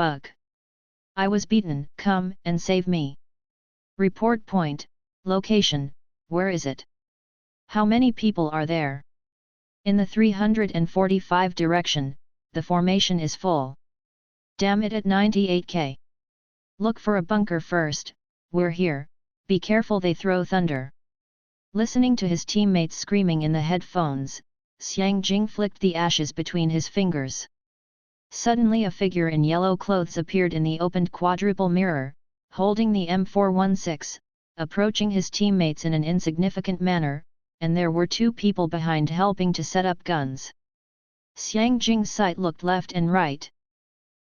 fuck? I was beaten, come and save me. Report point, location, where is it? How many people are there? In the 345 direction, the formation is full. Damn it at 98k. Look for a bunker first, we're here, be careful they throw thunder. Listening to his teammates screaming in the headphones, Xiang Jing flicked the ashes between his fingers. Suddenly a figure in yellow clothes appeared in the opened quadruple mirror, holding the M416, approaching his teammates in an insignificant manner, and there were two people behind helping to set up guns. Xiang Jing's sight looked left and right.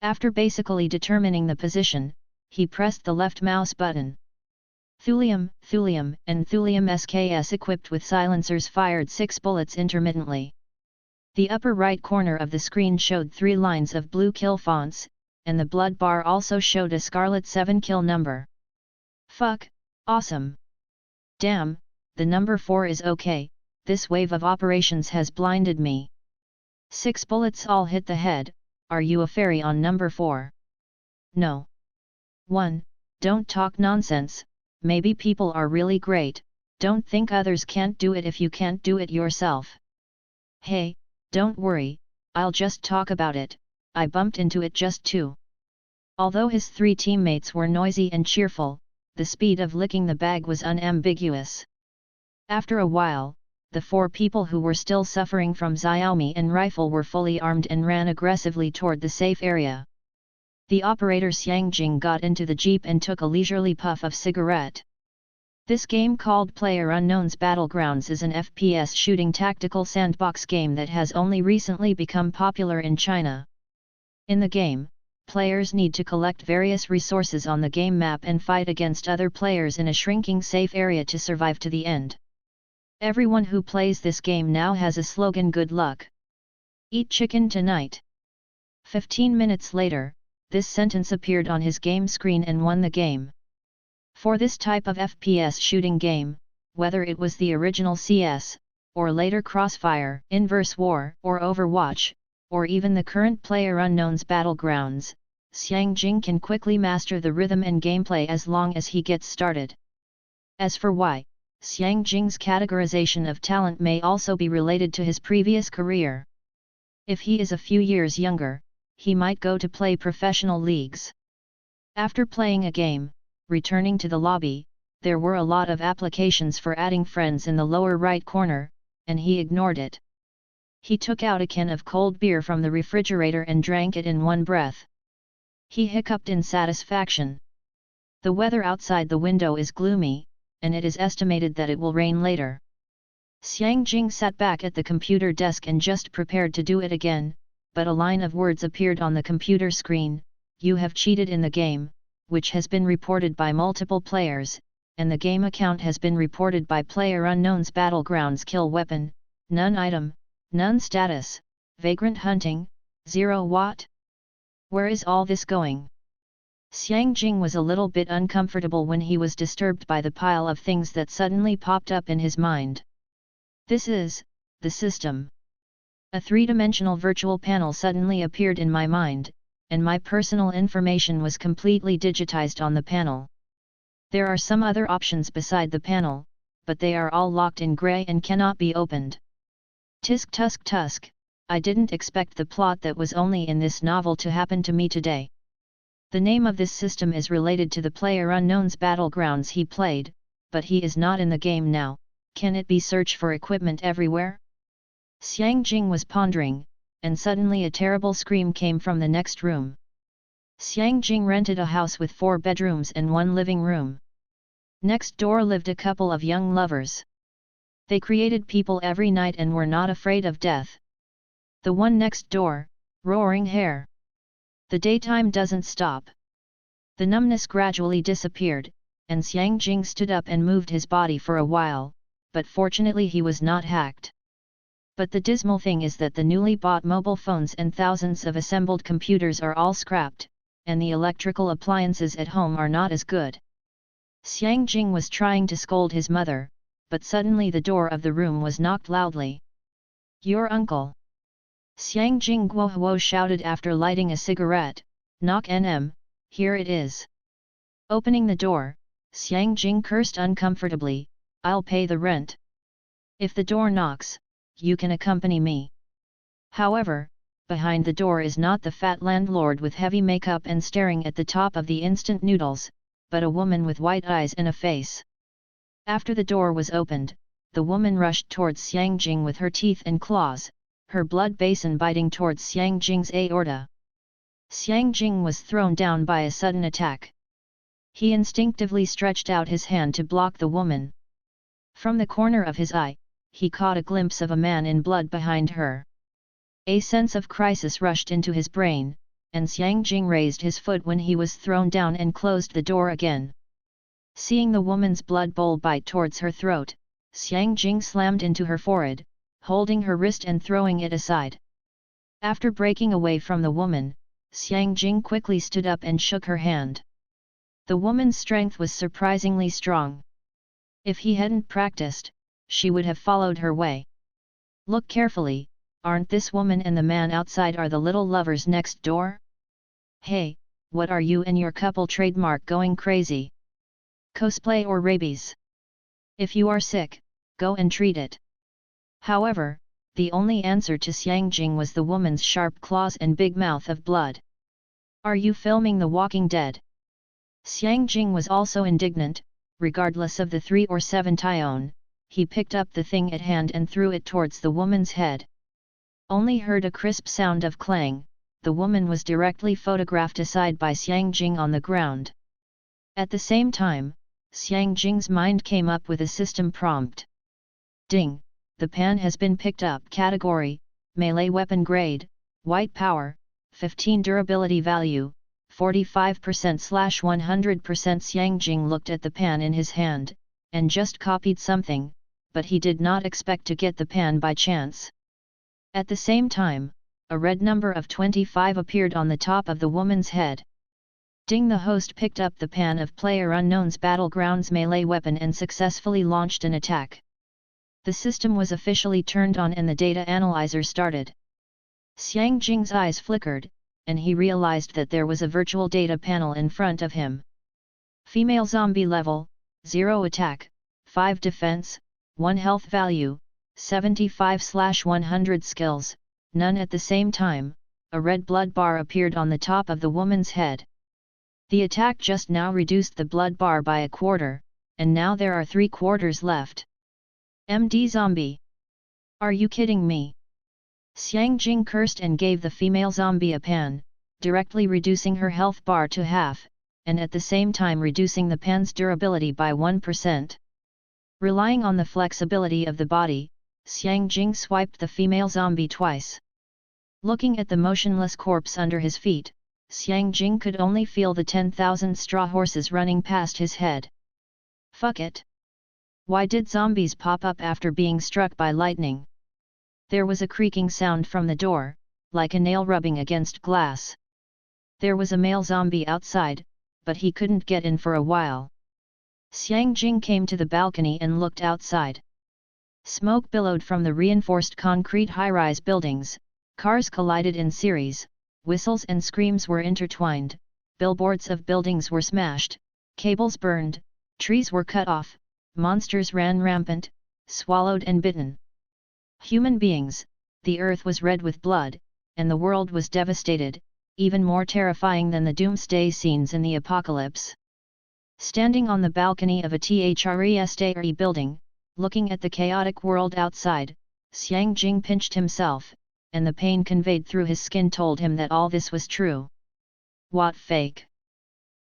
After basically determining the position, he pressed the left mouse button. Thulium, Thulium, and Thulium SKS equipped with silencers fired 6 bullets intermittently. The upper right corner of the screen showed 3 lines of blue kill fonts, and the blood bar also showed a scarlet 7 kill number. Fuck, awesome. Damn, the number 4 is okay, this wave of operations has blinded me. 6 bullets all hit the head, are you a fairy on number 4? No. 1. Don't talk nonsense, maybe people are really great, don't think others can't do it if you can't do it yourself. Hey, don't worry, I'll just talk about it, I bumped into it just too. Although his 3 teammates were noisy and cheerful, the speed of licking the bag was unambiguous. After a while, the 4 people who were still suffering from Xiaomi and rifle were fully armed and ran aggressively toward the safe area. The operator Xiang Jing got into the jeep and took a leisurely puff of cigarette. This game called PlayerUnknown's Battlegrounds is an FPS shooting tactical sandbox game that has only recently become popular in China. In the game, players need to collect various resources on the game map and fight against other players in a shrinking safe area to survive to the end. Everyone who plays this game now has a slogan: good luck. Eat chicken tonight. 15 minutes later, this sentence appeared on his game screen and won the game. For this type of FPS shooting game, whether it was the original CS, or later Crossfire, Inverse War, or Overwatch, or even the current PlayerUnknown's Battlegrounds, Xiang Jing can quickly master the rhythm and gameplay as long as he gets started. As for why, Xiang Jing's categorization of talent may also be related to his previous career. If he is a few years younger, he might go to play professional leagues. After playing a game, returning to the lobby, there were a lot of applications for adding friends in the lower right corner, and he ignored it. He took out a can of cold beer from the refrigerator and drank it in one breath. He hiccuped in satisfaction. The weather outside the window is gloomy, and it is estimated that it will rain later. Xiang Jing sat back at the computer desk and just prepared to do it again, but a line of words appeared on the computer screen: you have cheated in the game, which has been reported by multiple players, and the game account has been reported by PlayerUnknown's Battlegrounds. Kill weapon, none item, none status, vagrant hunting, 0 watt. Where is all this going? Xiang Jing was a little bit uncomfortable when he was disturbed by the pile of things that suddenly popped up in his mind. This is the system. A 3-dimensional virtual panel suddenly appeared in my mind, and my personal information was completely digitized on the panel. There are some other options beside the panel, but they are all locked in gray and cannot be opened. Tisk tusk tusk, I didn't expect the plot that was only in this novel to happen to me today. The name of this system is related to the PlayerUnknown's Battlegrounds he played, but he is not in the game now. Can it be search for equipment everywhere? Xiang Jing was pondering, and suddenly a terrible scream came from the next room. Xiang Jing rented a house with 4 bedrooms and 1 living room. Next door lived a couple of young lovers. They created people every night and were not afraid of death. The one next door, roaring hair. The daytime doesn't stop. The numbness gradually disappeared, and Xiang Jing stood up and moved his body for a while, but fortunately he was not hacked. But the dismal thing is that the newly bought mobile phones and thousands of assembled computers are all scrapped, and the electrical appliances at home are not as good. Xiang Jing was trying to scold his mother, but suddenly the door of the room was knocked loudly. Your uncle! Xiang Jing Guohuo shouted after lighting a cigarette, Knock NM, here it is. Opening the door, Xiang Jing cursed uncomfortably, I'll pay the rent. If the door knocks, you can accompany me. However, behind the door is not the fat landlord with heavy makeup and staring at the top of the instant noodles, but a woman with white eyes and a face. After the door was opened, the woman rushed towards Xiang Jing with her teeth and claws, her blood basin biting towards Xiang Jing's aorta. Xiang Jing was thrown down by a sudden attack. He instinctively stretched out his hand to block the woman. From the corner of his eye, he caught a glimpse of a man in blood behind her. A sense of crisis rushed into his brain, and Xiang Jing raised his foot when he was thrown down and closed the door again. Seeing the woman's blood bowl bite towards her throat, Xiang Jing slammed into her forehead, holding her wrist and throwing it aside. After breaking away from the woman, Xiang Jing quickly stood up and shook her hand. The woman's strength was surprisingly strong. If he hadn't practiced, she would have followed her way. Look carefully, aren't this woman and the man outside are the little lovers next door? Hey, what are you and your couple trademark going crazy? Cosplay or rabies? If you are sick, go and treat it. However, the only answer to Xiang Jing was the woman's sharp claws and big mouth of blood. Are you filming The Walking Dead? Xiang Jing was also indignant. Regardless of the 3 or 7 Tyone, he picked up the thing at hand and threw it towards the woman's head. Only heard a crisp sound of clang, the woman was directly photographed aside by Xiang Jing on the ground. At the same time, Xiang Jing's mind came up with a system prompt. Ding, the pan has been picked up. Category, melee weapon grade, white power, 15 durability value, 45%/100%. Xiang Jing looked at the pan in his hand, and just copied something, but he did not expect to get the pan by chance. At the same time, a red number of 25 appeared on the top of the woman's head. Ding, the host picked up the pan of PlayerUnknown's Battlegrounds melee weapon and successfully launched an attack. The system was officially turned on and the data analyzer started. Xiang Jing's eyes flickered, and he realized that there was a virtual data panel in front of him. Female zombie level, 0 attack, 5 defense, 1 health value, 75/100 skills, none. At the same time, a red blood bar appeared on the top of the woman's head. The attack just now reduced the blood bar by a quarter, and now there are 3 quarters left. MD zombie. Are you kidding me? Xiang Jing cursed and gave the female zombie a pan, directly reducing her health bar to half, and at the same time reducing the pan's durability by 1%. Relying on the flexibility of the body, Xiang Jing swiped the female zombie twice. Looking at the motionless corpse under his feet, Xiang Jing could only feel the 10,000 straw horses running past his head. Fuck it! Why did zombies pop up after being struck by lightning? There was a creaking sound from the door, like a nail rubbing against glass. There was a male zombie outside, but he couldn't get in for a while. Xiang Jing came to the balcony and looked outside. Smoke billowed from the reinforced concrete high-rise buildings, cars collided in series, whistles and screams were intertwined, billboards of buildings were smashed, cables burned, trees were cut off, monsters ran rampant, swallowed and bitten. Human beings, the earth was red with blood, and the world was devastated, even more terrifying than the Doomsday scenes in the apocalypse. Standing on the balcony of a THRESTRE building, looking at the chaotic world outside, Xiang Jing pinched himself, and the pain conveyed through his skin told him that all this was true. What fake?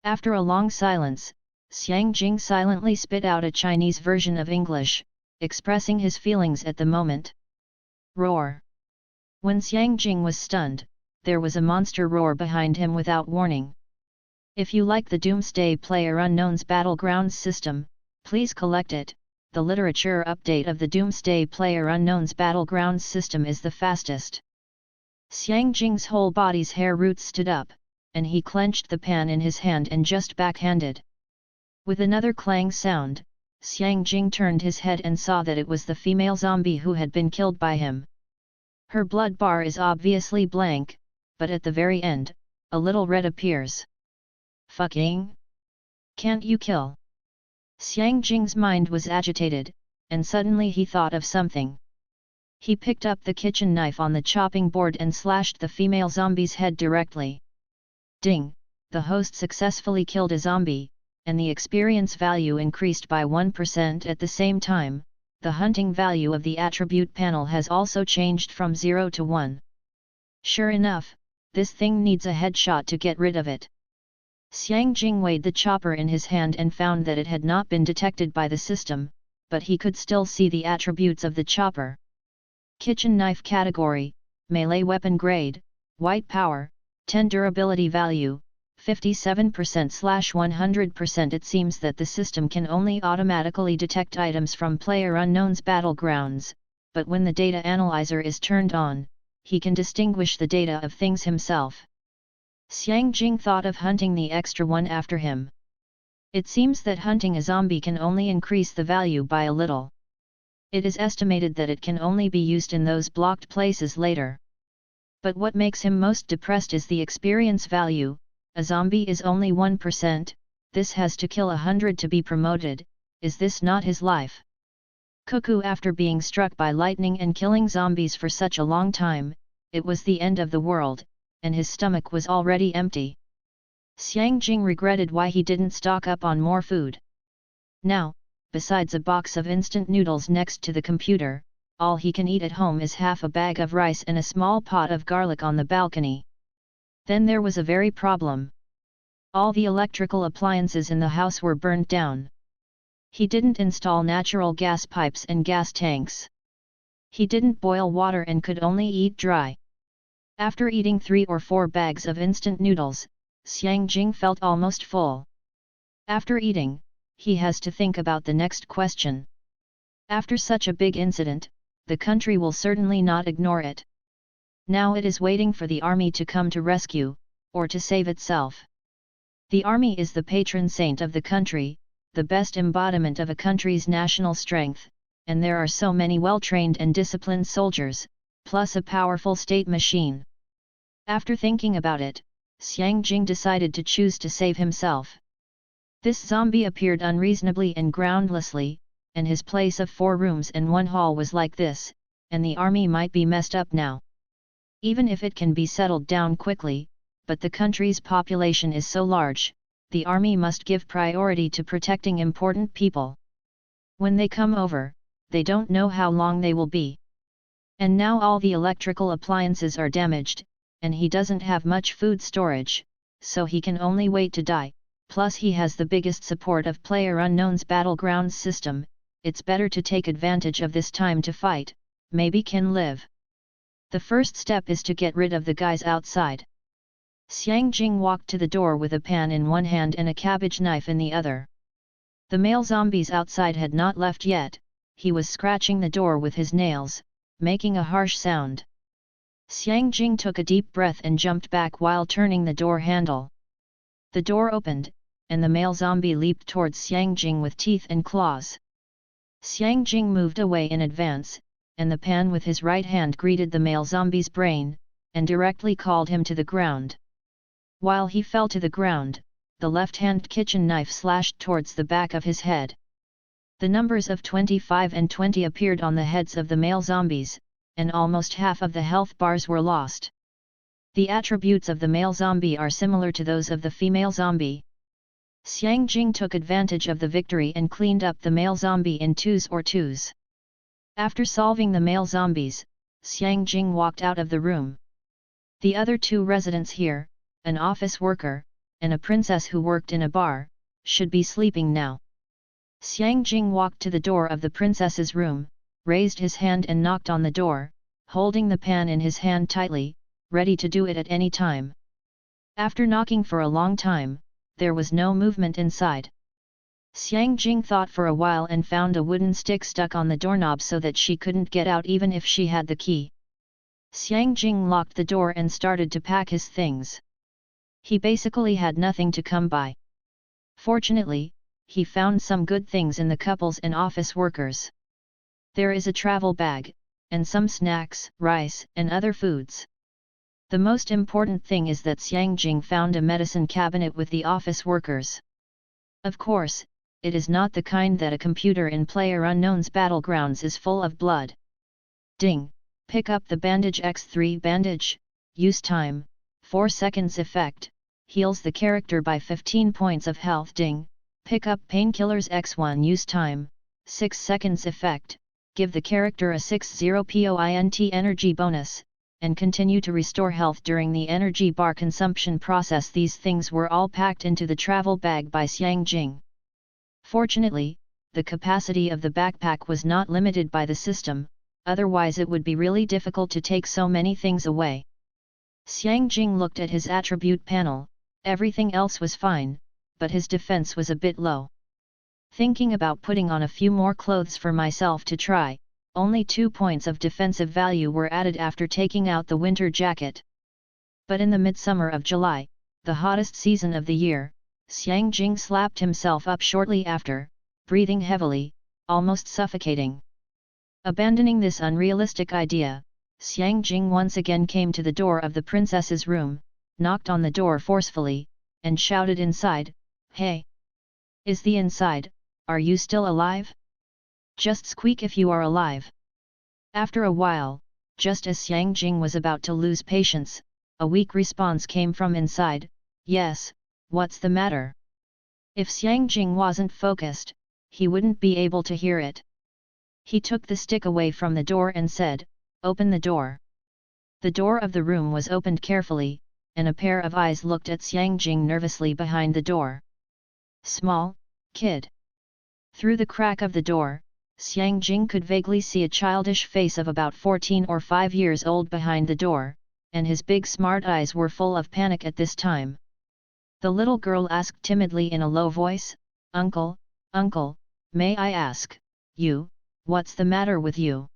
After a long silence, Xiang Jing silently spit out a Chinese version of English, expressing his feelings at the moment. Roar. When Xiang Jing was stunned, there was a monster roar behind him without warning. If you like the Doomsday PlayerUnknown's Battlegrounds system, please collect it. The literature update of the Doomsday PlayerUnknown's Battlegrounds system is the fastest. Xiang Jing's whole body's hair roots stood up, and he clenched the pan in his hand and just backhanded. With another clang sound, Xiang Jing turned his head and saw that it was the female zombie who had been killed by him. Her blood bar is obviously blank, but at the very end, a little red appears. Fucking? Can't you kill? Xiang Jing's mind was agitated, and suddenly he thought of something. He picked up the kitchen knife on the chopping board and slashed the female zombie's head directly. Ding! The host successfully killed a zombie, and the experience value increased by 1% at the same time. The hunting value of the attribute panel has also changed from 0 to 1. Sure enough, this thing needs a headshot to get rid of it. Xiang Jing weighed the chopper in his hand and found that it had not been detected by the system, but he could still see the attributes of the chopper. Kitchen knife category, melee weapon grade, white power, 10 durability value, 57%/100%. It seems that the system can only automatically detect items from PlayerUnknown's battlegrounds, but when the data analyzer is turned on, he can distinguish the data of things himself. Xiang Jing thought of hunting the extra one after him. It seems that hunting a zombie can only increase the value by a little. It is estimated that it can only be used in those blocked places later. But what makes him most depressed is the experience value. A zombie is only 1%, this has to kill 100 to be promoted. Is this not his life? Cuckoo! After being struck by lightning and killing zombies for such a long time, it was the end of the world, and his stomach was already empty. Xiang Jing regretted why he didn't stock up on more food. Now, besides a box of instant noodles next to the computer, all he can eat at home is half a bag of rice and a small pot of garlic on the balcony. Then there was a very problem. All the electrical appliances in the house were burned down. He didn't install natural gas pipes and gas tanks. He didn't boil water and could only eat dry. After eating 3 or 4 bags of instant noodles, Xiang Jing felt almost full. After eating, he has to think about the next question. After such a big incident, the country will certainly not ignore it. Now it is waiting for the army to come to rescue, or to save itself. The army is the patron saint of the country, the best embodiment of a country's national strength, and there are so many well-trained and disciplined soldiers, plus a powerful state machine. After thinking about it, Xiang Jing decided to choose to save himself. This zombie appeared unreasonably and groundlessly, and his place of 4 rooms and 1 hall was like this, and the army might be messed up now. Even if it can be settled down quickly, but the country's population is so large, the army must give priority to protecting important people. When they come over, they don't know how long they will be. And now all the electrical appliances are damaged, and he doesn't have much food storage, so he can only wait to die. Plus he has the biggest support of PlayerUnknown's battlegrounds system. It's better to take advantage of this time to fight, maybe can live. The first step is to get rid of the guys outside. Xiang Jing walked to the door with a pan in one hand and a cabbage knife in the other. The male zombies outside had not left yet. He was scratching the door with his nails, making a harsh sound. Xiang Jing took a deep breath and jumped back while turning the door handle. The door opened, and the male zombie leaped towards Xiang Jing with teeth and claws. Xiang Jing moved away in advance, and the pan with his right hand greeted the male zombie's brain, and directly called him to the ground. While he fell to the ground, the left-hand kitchen knife slashed towards the back of his head. The numbers of 25 and 20 appeared on the heads of the male zombies, and almost half of the health bars were lost. The attributes of the male zombie are similar to those of the female zombie. Xiang Jing took advantage of the victory and cleaned up the male zombie in 2s or 2s. After solving the male zombies, Xiang Jing walked out of the room. The other 2 residents here, an office worker, and a princess who worked in a bar, should be sleeping now. Xiang Jing walked to the door of the princess's room, raised his hand and knocked on the door, holding the pan in his hand tightly, ready to do it at any time. After knocking for a long time, there was no movement inside. Xiang Jing thought for a while and found a wooden stick stuck on the doorknob so that she couldn't get out even if she had the key. Xiang Jing locked the door and started to pack his things. He basically had nothing to come by. Fortunately, he found some good things in the couples and office workers. There is a travel bag, and some snacks, rice, and other foods. The most important thing is that Xiang Jing found a medicine cabinet with the office workers. Of course, it is not the kind that a computer in PlayerUnknown's battlegrounds is full of blood. Ding! Pick up the bandage X3 bandage, use time, 4 seconds effect, heals the character by 15 points of health. Ding! Pick up painkillers X1 use time, 6 seconds effect, give the character a 60 point energy bonus, and continue to restore health during the energy bar consumption process. These things were all packed into the travel bag by Xiang Jing. Fortunately, the capacity of the backpack was not limited by the system, otherwise it would be really difficult to take so many things away. Xiang Jing looked at his attribute panel, everything else was fine, but his defense was a bit low. Thinking about putting on a few more clothes for myself to try, only 2 points of defensive value were added after taking out the winter jacket. But in the midsummer of July, the hottest season of the year, Xiang Jing slapped himself up shortly after, breathing heavily, almost suffocating. Abandoning this unrealistic idea, Xiang Jing once again came to the door of the princess's room, knocked on the door forcefully, and shouted inside, "Hey! Is the inside, are you still alive? Just squeak if you are alive." After a while, just as Xiang Jing was about to lose patience, a weak response came from inside, "Yes, what's the matter?" If Xiang Jing wasn't focused, he wouldn't be able to hear it. He took the stick away from the door and said, "Open the door." The door of the room was opened carefully, and a pair of eyes looked at Xiang Jing nervously behind the door. "Small, kid." Through the crack of the door, Xiang Jing could vaguely see a childish face of about 14 or 5 years old behind the door, and his big smart eyes were full of panic at this time. The little girl asked timidly in a low voice, "Uncle, uncle, may I ask, what's the matter with you?"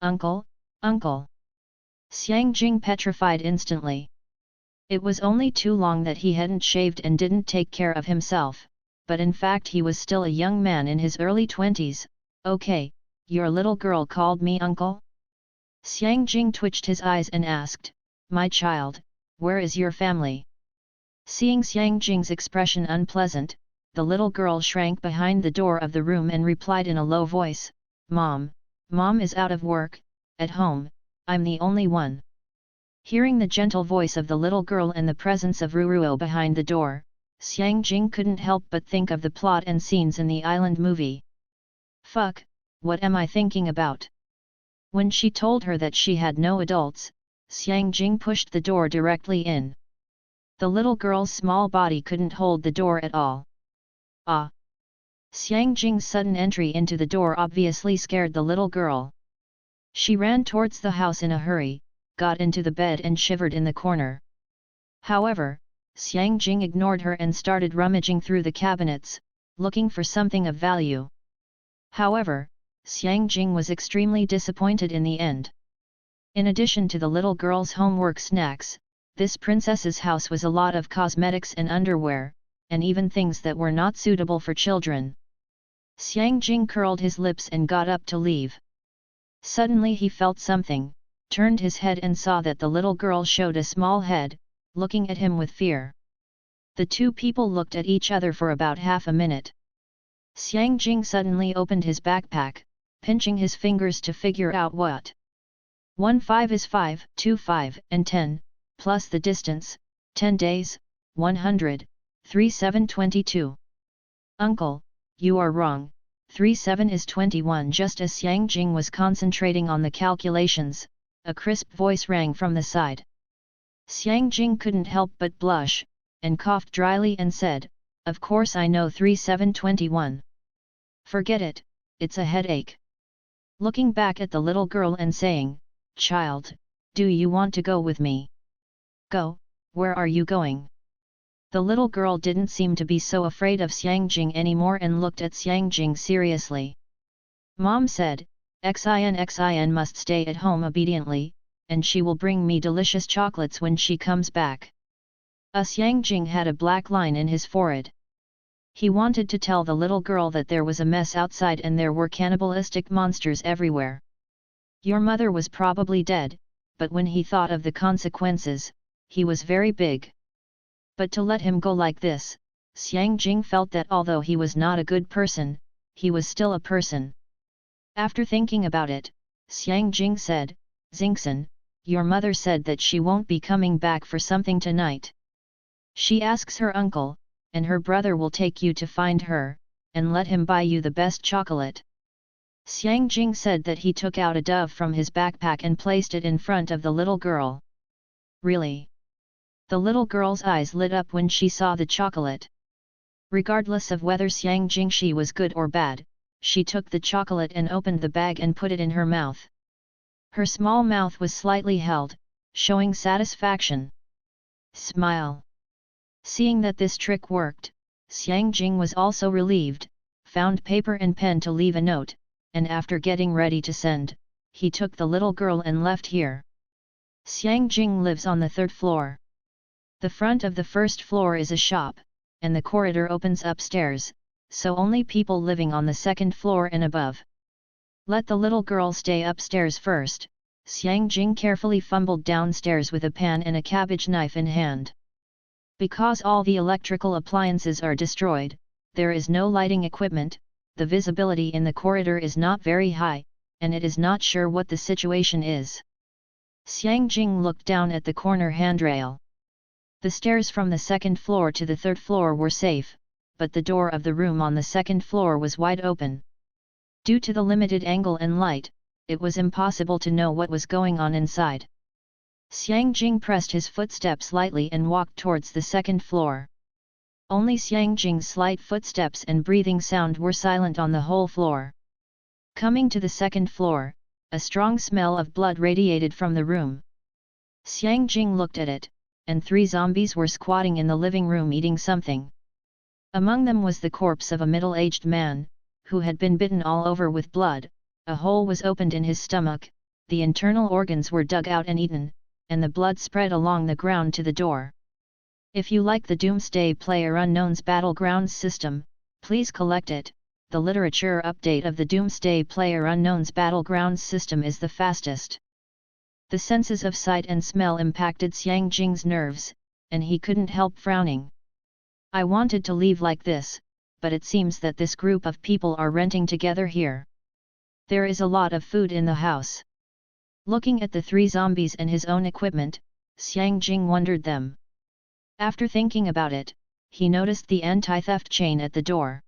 "Uncle, uncle." Xiang Jing petrified instantly. It was only too long that he hadn't shaved and didn't take care of himself, but in fact he was still a young man in his early 20s. "Okay, your little girl called me uncle?" Xiang Jing twitched his eyes and asked, "My child, where is your family?" Seeing Xiang Jing's expression unpleasant, the little girl shrank behind the door of the room and replied in a low voice, Mom is out of work, at home, I'm the only one." Hearing the gentle voice of the little girl and the presence of Ruruo behind the door, Xiang Jing couldn't help but think of the plot and scenes in the island movie. Fuck, what am I thinking about? When she told her that she had no adults, Xiang Jing pushed the door directly in. The little girl's small body couldn't hold the door at all. Ah! Xiang Jing's sudden entry into the door obviously scared the little girl. She ran towards the house in a hurry, got into the bed and shivered in the corner. However, Xiang Jing ignored her and started rummaging through the cabinets, looking for something of value. However, Xiang Jing was extremely disappointed in the end. In addition to the little girl's homework snacks, this princess's house was a lot of cosmetics and underwear, and even things that were not suitable for children. Xiang Jing curled his lips and got up to leave. Suddenly he felt something, turned his head and saw that the little girl showed a small head, looking at him with fear. The two people looked at each other for about half a minute. Xiang Jing suddenly opened his backpack, pinching his fingers to figure out what. 1-5 is 5, 2-5 and 10, plus the distance, 10 days, 100, 3-7 22. Uncle, you are wrong, 3-7 is 21. Just as Xiang Jing was concentrating on the calculations, a crisp voice rang from the side. Xiang Jing couldn't help but blush, and coughed dryly and said, "Of course I know 3-7 21. Forget it, it's a headache." Looking back at the little girl and saying, "Child, do you want to go with me?" "Go, where are you going?" The little girl didn't seem to be so afraid of Xiang Jing anymore and looked at Xiang Jing seriously. Mom said, Xin must stay at home obediently, and she will bring me delicious chocolates when she comes back." Xiang Jing had a black line in his forehead. He wanted to tell the little girl that there was a mess outside and there were cannibalistic monsters everywhere. "Your mother was probably dead, but when he thought of the consequences, he was very big. But to let him go like this, Xiang Jing felt that although he was not a good person, he was still a person. After thinking about it, Xiang Jing said, "Xingxin, your mother said that she won't be coming back for something tonight. She asks her uncle, and her brother will take you to find her, and let him buy you the best chocolate." Xiang Jing said that he took out a dove from his backpack and placed it in front of the little girl. "Really?" The little girl's eyes lit up when she saw the chocolate. Regardless of whether Xiang Jingshi was good or bad, she took the chocolate and opened the bag and put it in her mouth. Her small mouth was slightly held, showing satisfaction. Smile. Seeing that this trick worked, Xiang Jing was also relieved, found paper and pen to leave a note, and after getting ready to send, he took the little girl and left here. Xiang Jing lives on the 3rd floor. The front of the 1st floor is a shop, and the corridor opens upstairs, so only people living on the 2nd floor and above. Let the little girl stay upstairs first. Xiang Jing carefully fumbled downstairs with a pan and a cabbage knife in hand. Because all the electrical appliances are destroyed, there is no lighting equipment, the visibility in the corridor is not very high, and it is not sure what the situation is. Xiang Jing looked down at the corner handrail. The stairs from the 2nd floor to the 3rd floor were safe, but the door of the room on the 2nd floor was wide open. Due to the limited angle and light, it was impossible to know what was going on inside. Xiang Jing pressed his footsteps lightly and walked towards the 2nd floor. Only Xiang Jing's slight footsteps and breathing sound were silent on the whole floor. Coming to the 2nd floor, a strong smell of blood radiated from the room. Xiang Jing looked at it, and 3 zombies were squatting in the living room eating something. Among them was the corpse of a middle-aged man, who had been bitten all over with blood. A hole was opened in his stomach, the internal organs were dug out and eaten, and the blood spread along the ground to the door. If you like the Doomsday PlayerUnknown's Battlegrounds system, please collect it. The literature update of the Doomsday PlayerUnknown's Battlegrounds system is the fastest. The senses of sight and smell impacted Xiang Jing's nerves, and he couldn't help frowning. I wanted to leave like this, but it seems that this group of people are renting together here. There is a lot of food in the house. Looking at the 3 zombies and his own equipment, Xiang Jing wondered them. After thinking about it, he noticed the anti-theft chain at the door.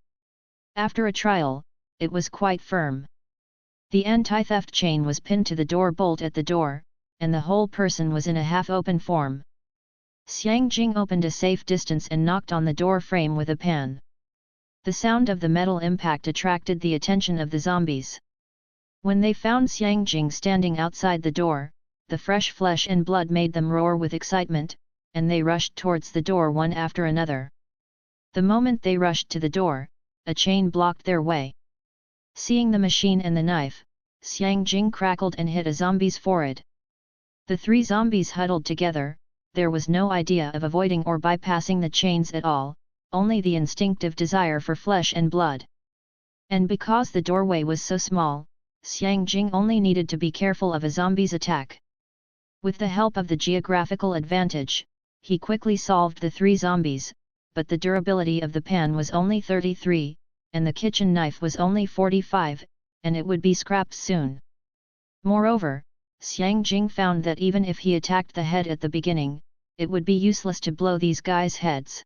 After a trial, it was quite firm. The anti-theft chain was pinned to the door bolt at the door, and the whole person was in a half-open form. Xiang Jing opened a safe distance and knocked on the door frame with a pan. The sound of the metal impact attracted the attention of the zombies. When they found Xiang Jing standing outside the door, the fresh flesh and blood made them roar with excitement, and they rushed towards the door one after another. The moment they rushed to the door, a chain blocked their way. Seeing the machine and the knife, Xiang Jing crackled and hit a zombie's forehead. The 3 zombies huddled together. There was no idea of avoiding or bypassing the chains at all, only the instinctive desire for flesh and blood. And because the doorway was so small, Xiang Jing only needed to be careful of a zombie's attack. With the help of the geographical advantage, he quickly solved the 3 zombies, but the durability of the pan was only 33, and the kitchen knife was only 45, and it would be scrapped soon. Moreover, Xiang Jing found that even if he attacked the head at the beginning, it would be useless to blow these guys' heads.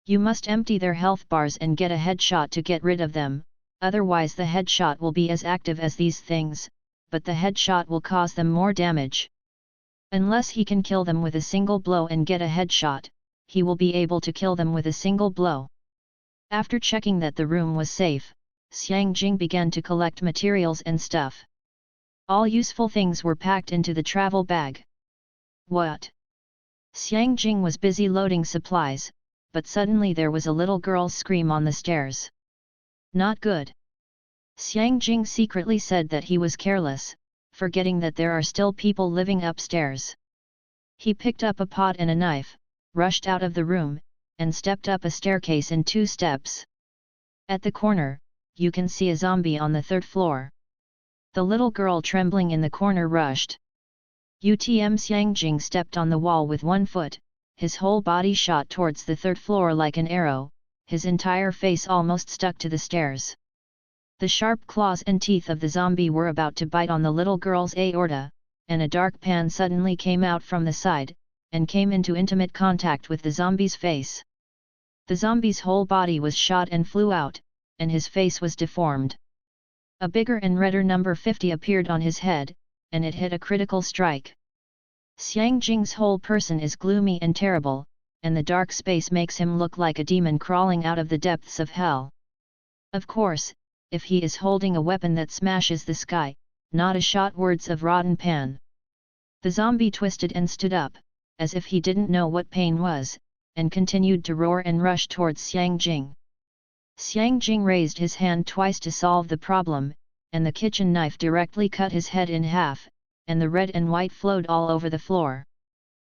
You must empty their health bars and get a headshot to get rid of them, otherwise the headshot will be as active as these things, but the headshot will cause them more damage. Unless he can kill them with a single blow and get a headshot, he will be able to kill them with a single blow. After checking that the room was safe, Xiang Jing began to collect materials and stuff. All useful things were packed into the travel bag. What? Xiang Jing was busy loading supplies, but suddenly there was a little girl's scream on the stairs. Not good. Xiang Jing secretly said that he was careless, forgetting that there are still people living upstairs. He picked up a pot and a knife, rushed out of the room, and stepped up a staircase in 2 steps. At the corner, you can see a zombie on the 3rd floor. The little girl trembling in the corner rushed. Xiangjing stepped on the wall with one foot, his whole body shot towards the third floor like an arrow, his entire face almost stuck to the stairs. The sharp claws and teeth of the zombie were about to bite on the little girl's aorta, and a dark pan suddenly came out from the side, and came into intimate contact with the zombie's face. The zombie's whole body was shot and flew out, and his face was deformed. A bigger and redder number 50 appeared on his head, and it hit a critical strike. Xiangjing's whole person is gloomy and terrible, and the dark space makes him look like a demon crawling out of the depths of hell. Of course, if he is holding a weapon that smashes the sky, not a shot words of rotten pan. The zombie twisted and stood up, as if he didn't know what pain was, and continued to roar and rush towards Xiangjing. Xiangjing raised his hand twice to solve the problem, and the kitchen knife directly cut his head in half, and the red and white flowed all over the floor.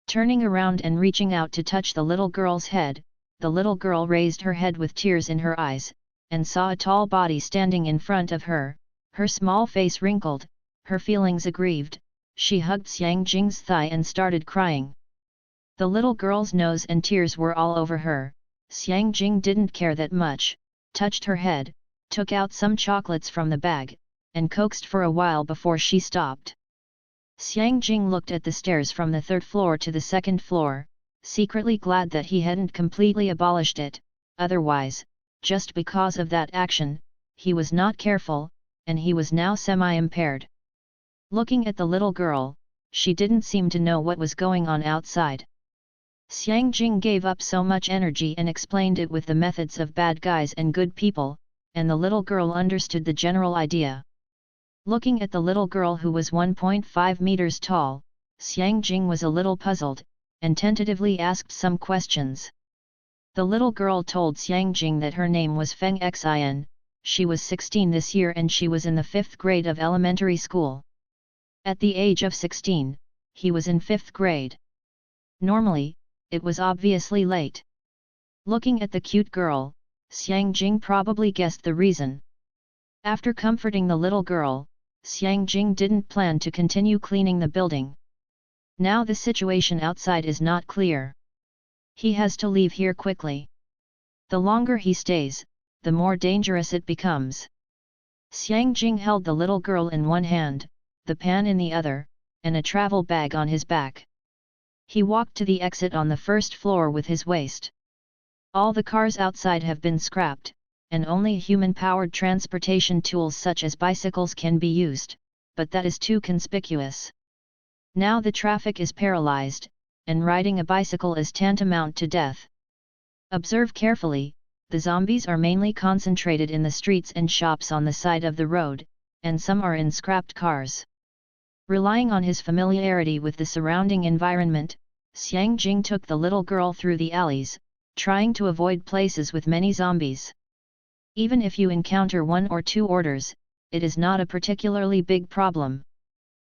Turning around and reaching out to touch the little girl's head, the little girl raised her head with tears in her eyes, and saw a tall body standing in front of her, her small face wrinkled, her feelings aggrieved. She hugged Xiangjing's thigh and started crying. The little girl's nose and tears were all over her. Xiangjing didn't care that much, touched her head, took out some chocolates from the bag, and coaxed for a while before she stopped. Xiangjing looked at the stairs from the third floor to the second floor, secretly glad that he hadn't completely abolished it, otherwise, just because of that action, he was not careful, and he was now semi-impaired. Looking at the little girl, she didn't seem to know what was going on outside. Xiangjing gave up so much energy and explained it with the methods of bad guys and good people, and the little girl understood the general idea. Looking at the little girl who was 1.5 meters tall, Xiangjing was a little puzzled, and tentatively asked some questions. The little girl told Xiangjing that her name was Feng Xin, she was 16 this year and she was in the 5th grade of elementary school. At the age of 16, he was in 5th grade. Normally, it was obviously late. Looking at the cute girl, Xiangjing probably guessed the reason. After comforting the little girl, Xiangjing didn't plan to continue cleaning the building. Now the situation outside is not clear. He has to leave here quickly. The longer he stays, the more dangerous it becomes. Xiangjing held the little girl in one hand, the pan in the other, and a travel bag on his back. He walked to the exit on the first floor with his waist. All the cars outside have been scrapped, and only human-powered transportation tools such as bicycles can be used, but that is too conspicuous. Now the traffic is paralyzed, and riding a bicycle is tantamount to death. Observe carefully, the zombies are mainly concentrated in the streets and shops on the side of the road, and some are in scrapped cars. Relying on his familiarity with the surrounding environment, Xiangjing took the little girl through the alleys, trying to avoid places with many zombies. Even if you encounter 1 or 2 orders, it is not a particularly big problem.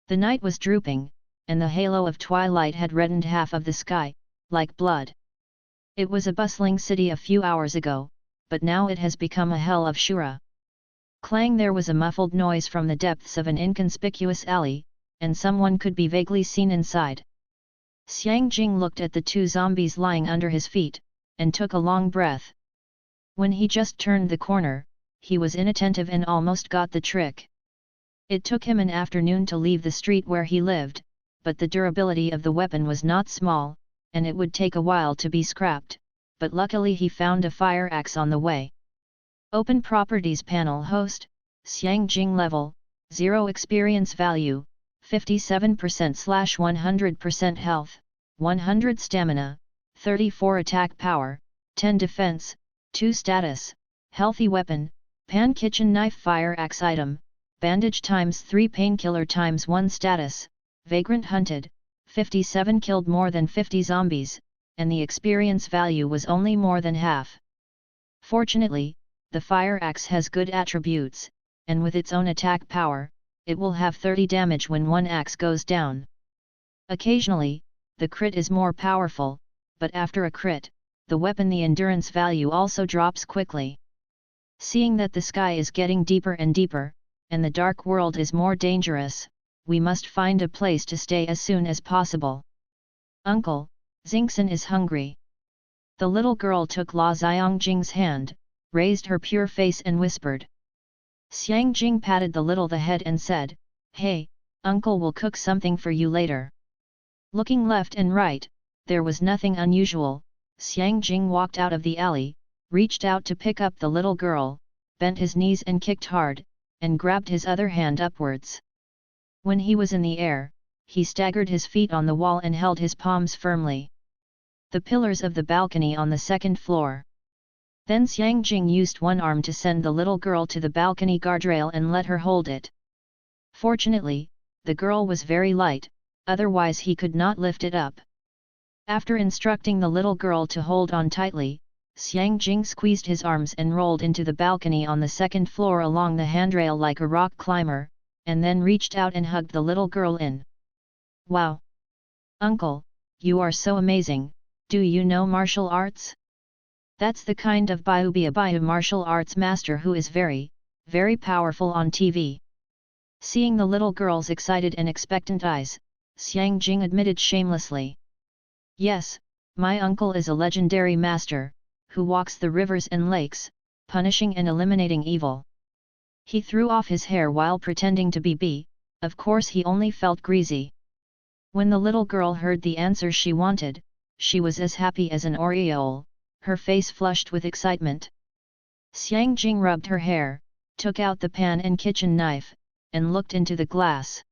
The night was drooping, and the halo of twilight had reddened half of the sky, like blood. It was a bustling city a few hours ago, but now it has become a hell of Shura. Clang! There was a muffled noise from the depths of an inconspicuous alley, and someone could be vaguely seen inside. Xiangjing looked at the 2 zombies lying under his feet, and took a long breath. When he just turned the corner, he was inattentive and almost got the trick. It took him an afternoon to leave the street where he lived, but the durability of the weapon was not small, and it would take a while to be scrapped, but luckily he found a fire axe on the way. Open Properties Panel. Host, Xiangjing. Level, 0 Experience Value, 57%/100% Health, 100 Stamina, 34 Attack Power, 10 Defense, 2 Status, Healthy Weapon, Pan Kitchen Knife Fire Axe Item, Bandage ×3 Painkiller ×1 Status, Vagrant Hunted, 57 Killed more than 50 zombies, and the experience value was only more than half. Fortunately, the fire axe has good attributes, and with its own attack power, it will have 30 damage when one axe goes down. Occasionally, the crit is more powerful, but after a crit, the weapon the endurance value also drops quickly. Seeing that the sky is getting deeper and deeper, and the dark world is more dangerous, we must find a place to stay as soon as possible. Uncle, Xingxin is hungry. The little girl took La Xiangjing's hand, raised her pure face and whispered. Xiangjing patted the head and said, "Hey, uncle will cook something for you later." Looking left and right, there was nothing unusual. Xiangjing walked out of the alley, reached out to pick up the little girl, bent his knees and kicked hard, and grabbed his other hand upwards. When he was in the air, he staggered his feet on the wall and held his palms firmly. The pillars of the balcony on the second floor. Then Xiangjing used one arm to send the little girl to the balcony guardrail and let her hold it. Fortunately, the girl was very light, otherwise he could not lift it up. After instructing the little girl to hold on tightly, Xiangjing squeezed his arms and rolled into the balcony on the second floor along the handrail like a rock climber, and then reached out and hugged the little girl in. "Wow! Uncle, you are so amazing, do you know martial arts? That's the kind of Biu martial arts master who is very, very powerful on TV." Seeing the little girl's excited and expectant eyes, Xiangjing admitted shamelessly. "Yes, my uncle is a legendary master, who walks the rivers and lakes, punishing and eliminating evil." He threw off his hair while pretending to be, of course he only felt greasy. When the little girl heard the answer she wanted, she was as happy as an oriole, her face flushed with excitement. Xiangjing rubbed her hair, took out the pan and kitchen knife, and looked into the glass.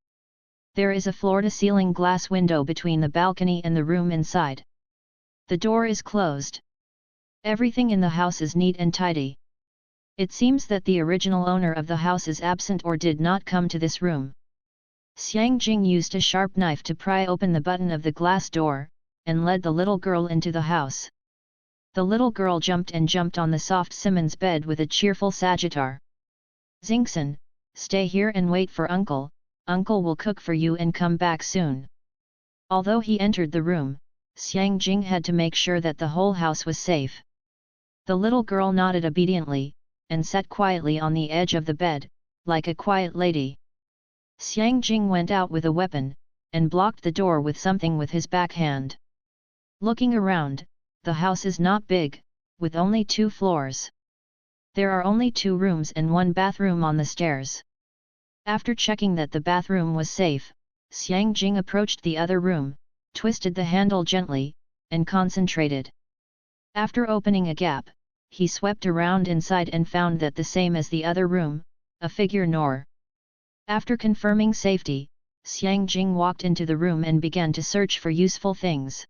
There is a floor-to-ceiling glass window between the balcony and the room inside. The door is closed. Everything in the house is neat and tidy. It seems that the original owner of the house is absent or did not come to this room. Xiangjing used a sharp knife to pry open the button of the glass door, and led the little girl into the house. The little girl jumped on the soft Simmons bed with a cheerful sagittar. "Xingxin, stay here and wait for uncle, uncle will cook for you and come back soon." Although he entered the room, Xiangjing had to make sure that the whole house was safe. The little girl nodded obediently, and sat quietly on the edge of the bed, like a quiet lady. Xiangjing went out with a weapon, and blocked the door with something with his backhand. Looking around, the house is not big, with only 2 floors. There are only 2 rooms and 1 bathroom on the stairs. After checking that the bathroom was safe, Xiangjing approached the other room, twisted the handle gently, and concentrated. After opening a gap, he swept around inside and found that the same as the other room, a figure nor. After confirming safety, Xiangjing walked into the room and began to search for useful things.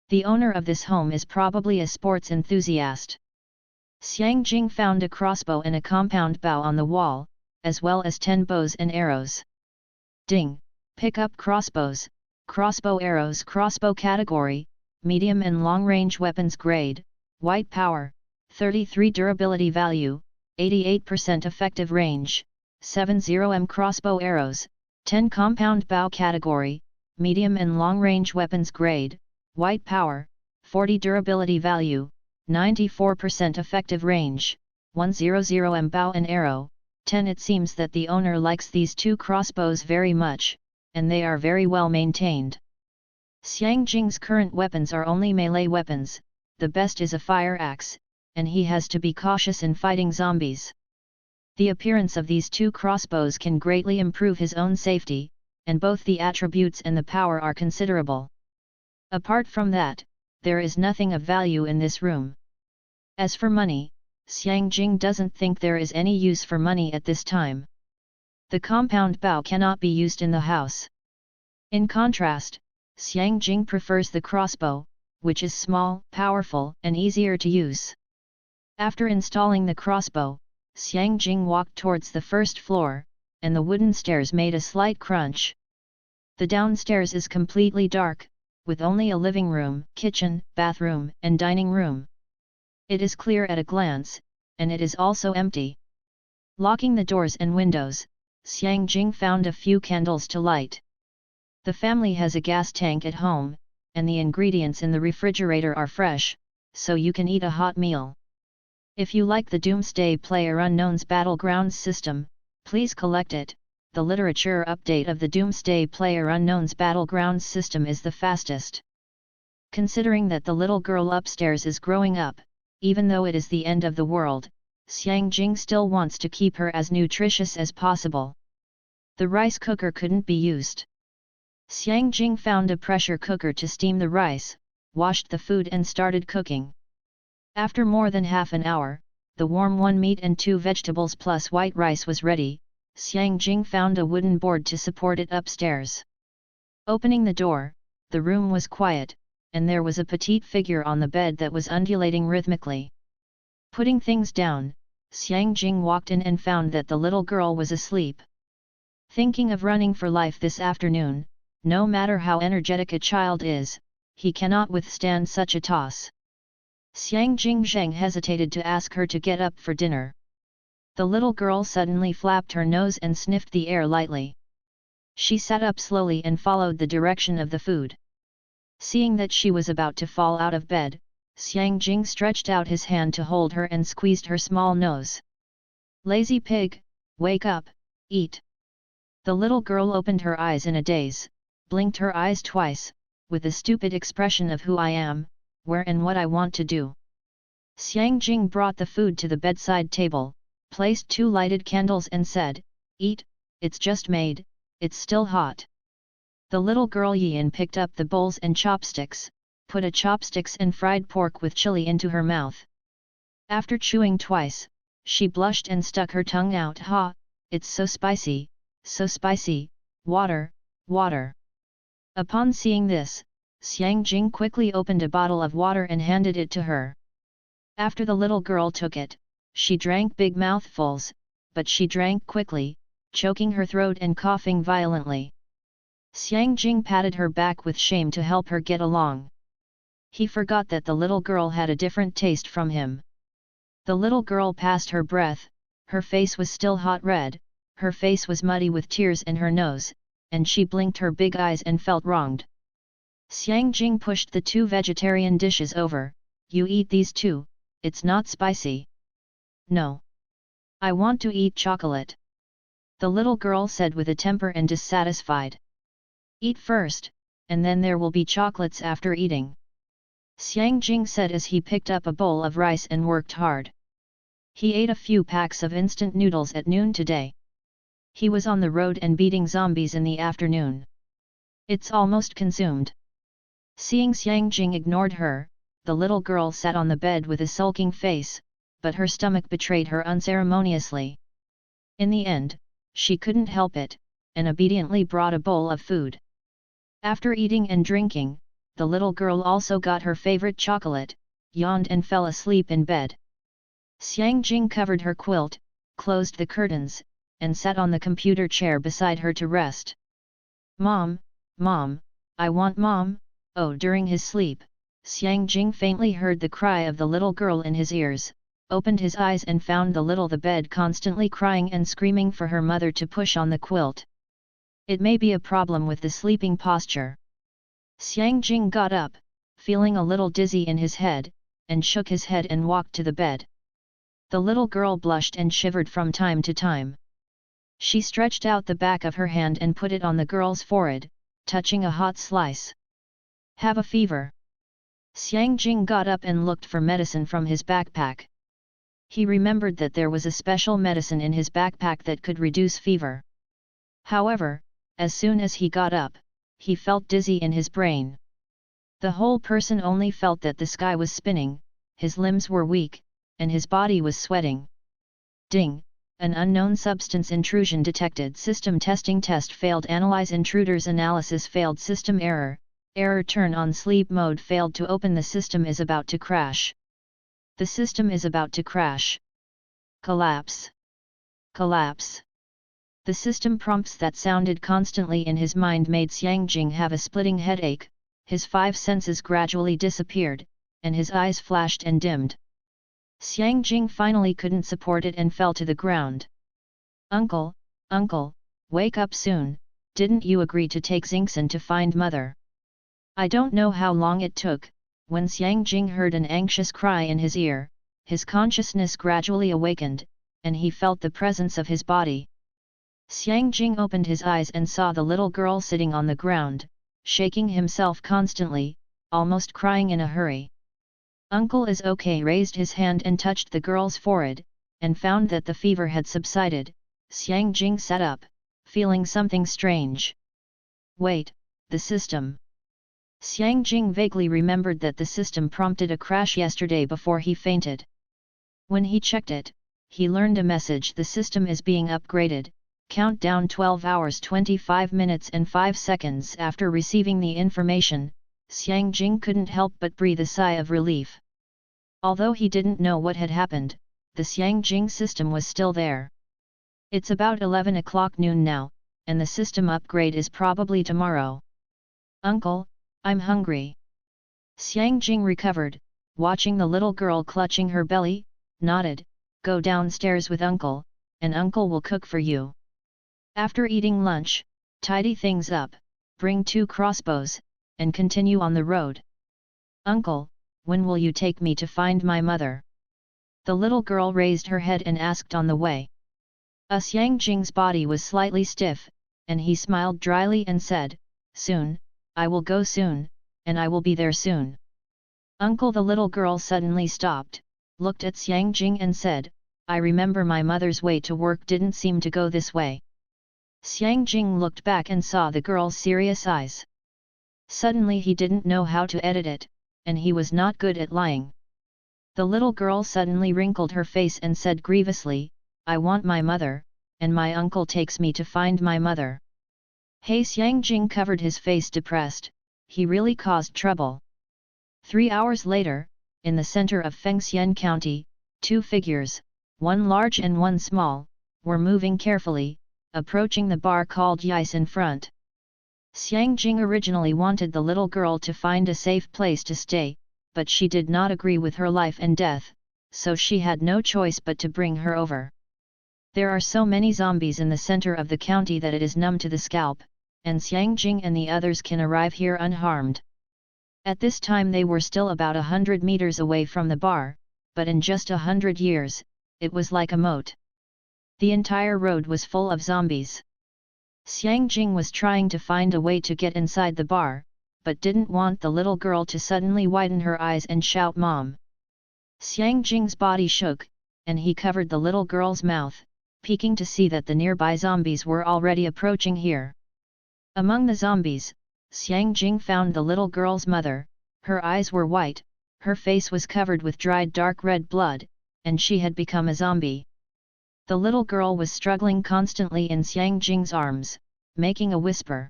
The owner of this home is probably a sports enthusiast. Xiangjing found a crossbow and a compound bow on the wall, as well as 10 bows and arrows. Ding! Pick up crossbows, crossbow arrows, crossbow category, medium and long-range weapons grade, white power, 33 durability value, 88% effective range, 70 crossbow arrows, 10 compound bow category, medium and long-range weapons grade, white power, 40 durability value, 94% effective range, 100 bow and arrow, 10. It seems that the owner likes these 2 crossbows very much, and they are very well maintained. Xiangjing's current weapons are only melee weapons, the best is a fire axe, and he has to be cautious in fighting zombies. The appearance of these 2 crossbows can greatly improve his own safety, and both the attributes and the power are considerable. Apart from that, there is nothing of value in this room. As for money, Xiangjing doesn't think there is any use for money at this time. The compound bow cannot be used in the house. In contrast, Xiangjing prefers the crossbow, which is small, powerful, and easier to use. After installing the crossbow, Xiangjing walked towards the first floor, and the wooden stairs made a slight crunch. The downstairs is completely dark, with only a living room, kitchen, bathroom, and dining room. It is clear at a glance, and it is also empty. Locking the doors and windows, Xiangjing found a few candles to light. The family has a gas tank at home, and the ingredients in the refrigerator are fresh, so you can eat a hot meal. If you like the Doomsday PlayerUnknown's Battlegrounds system, please collect it, the literature update of the Doomsday PlayerUnknown's Battlegrounds system is the fastest. Considering that the little girl upstairs is growing up, even though it is the end of the world, Xiang Jing still wants to keep her as nutritious as possible. The rice cooker couldn't be used. Xiang Jing found a pressure cooker to steam the rice, washed the food and started cooking. After more than half an hour, the warm 1 meat and 2 vegetables plus white rice was ready. Xiang Jing found a wooden board to support it upstairs. Opening the door, the room was quiet, and there was a petite figure on the bed that was undulating rhythmically. Putting things down, Xiang Jing walked in and found that the little girl was asleep. Thinking of running for life this afternoon, no matter how energetic a child is, he cannot withstand such a toss. Xiang Jing hesitated to ask her to get up for dinner. The little girl suddenly flapped her nose and sniffed the air lightly. She sat up slowly and followed the direction of the food. Seeing that she was about to fall out of bed, Xiang Jing stretched out his hand to hold her and squeezed her small nose. "Lazy pig, wake up, eat." The little girl opened her eyes in a daze, blinked her eyes twice, with a stupid expression of who I am, where and what I want to do. Xiang Jing brought the food to the bedside table, placed 2 lighted candles and said, "Eat, it's just made, it's still hot." The little girl Yin picked up the bowls and chopsticks, put a chopsticks and fried pork with chili into her mouth. After chewing twice, she blushed and stuck her tongue out. "Ha, it's so spicy, water, water." Upon seeing this, Xiang Jing quickly opened a bottle of water and handed it to her. After the little girl took it, she drank big mouthfuls, but she drank quickly, choking her throat and coughing violently. Xiang Jing patted her back with shame to help her get along. He forgot that the little girl had a different taste from him. The little girl passed her breath, her face was still hot red, her face was muddy with tears in her nose, and she blinked her big eyes and felt wronged. Xiang Jing pushed the 2 vegetarian dishes over. "You eat these too, it's not spicy." "No. I want to eat chocolate," the little girl said with a temper and dissatisfied. "Eat first, and then there will be chocolates after eating," Xiang Jing said as he picked up a bowl of rice and worked hard. He ate a few packs of instant noodles at noon today. He was on the road and beating zombies in the afternoon. It's almost consumed. Seeing Xiang Jing ignored her, the little girl sat on the bed with a sulking face, but her stomach betrayed her unceremoniously. In the end, she couldn't help it, and obediently brought a bowl of food. After eating and drinking, the little girl also got her favorite chocolate, yawned and fell asleep in bed. Xiang Jing covered her quilt, closed the curtains, and sat on the computer chair beside her to rest. "Mom, Mom, I want Mom." Oh, during his sleep, Xiang Jing faintly heard the cry of the little girl in his ears, opened his eyes and found the bed constantly crying and screaming for her mother to push on the quilt. It may be a problem with the sleeping posture. Xiang Jing got up, feeling a little dizzy in his head, and shook his head and walked to the bed. The little girl blushed and shivered from time to time. She stretched out the back of her hand and put it on the girl's forehead, touching a hot slice. "Have a fever?" Xiang Jing got up and looked for medicine from his backpack. He remembered that there was a special medicine in his backpack that could reduce fever. However, as soon as he got up, he felt dizzy in his brain. The whole person only felt that the sky was spinning, his limbs were weak, and his body was sweating. Ding! An unknown substance intrusion detected. System testing test failed. Analyze intruders analysis failed. System error. Error turn on sleep mode failed to open. The system is about to crash. The system is about to crash. Collapse. Collapse. The system prompts that sounded constantly in his mind made Xiang Jing have a splitting headache, his 5 senses gradually disappeared, and his eyes flashed and dimmed. Xiang Jing finally couldn't support it and fell to the ground. Uncle, wake up soon, didn't you agree to take Xingxin to find mother?" I don't know how long it took, when Xiang Jing heard an anxious cry in his ear, his consciousness gradually awakened, and he felt the presence of his body. Xiang Jing opened his eyes and saw the little girl sitting on the ground, shaking himself constantly, almost crying in a hurry. Uncle is okay. Raised his hand and touched the girl's forehead, and found that the fever had subsided. Xiang Jing sat up, feeling something strange. Wait, the system. Xiang Jing vaguely remembered that the system prompted a crash yesterday before he fainted. When he checked it, he learned a message: the system is being upgraded. Countdown 12 hours 25 minutes and 5 seconds. After receiving the information, Xiang Jing couldn't help but breathe a sigh of relief. Although he didn't know what had happened, the Xiang Jing system was still there. It's about 11 o'clock noon now, and the system upgrade is probably tomorrow. Uncle, I'm hungry. Xiang Jing recovered, watching the little girl clutching her belly, nodded, go downstairs with Uncle, and Uncle will cook for you. After eating lunch, tidy things up, bring 2 crossbows, and continue on the road. Uncle, when will you take me to find my mother? The little girl raised her head and asked on the way. Xiang Jing's body was slightly stiff, and he smiled dryly and said, soon, I will go soon, and I will be there soon. Uncle, the little girl suddenly stopped, looked at Xiang Jing and said, I remember my mother's way to work didn't seem to go this way. Xiang Jing looked back and saw the girl's serious eyes. Suddenly he didn't know how to edit it, and he was not good at lying. The little girl suddenly wrinkled her face and said grievously, I want my mother, and my uncle takes me to find my mother. Hey, Xiang Jing covered his face depressed, he really caused trouble. 3 hours later, in the center of Fengxian County, 2 figures, one large and one small, were moving carefully, approaching the bar called Yis in front. Xiang Jing originally wanted the little girl to find a safe place to stay, but she did not agree with her life and death, so she had no choice but to bring her over. There are so many zombies in the center of the county that it is numb to the scalp, and Xiang Jing and the others can arrive here unharmed. At this time they were still about 100 meters away from the bar, but in just 100 years, it was like a moat. The entire road was full of zombies. Xiang Jing was trying to find a way to get inside the bar, but didn't want the little girl to suddenly widen her eyes and shout Mom. Xiang Jing's body shook, and he covered the little girl's mouth, peeking to see that the nearby zombies were already approaching here. Among the zombies, Xiang Jing found the little girl's mother. Her eyes were white, her face was covered with dried dark red blood, and she had become a zombie. The little girl was struggling constantly in Xiang Jing's arms, making a whisper.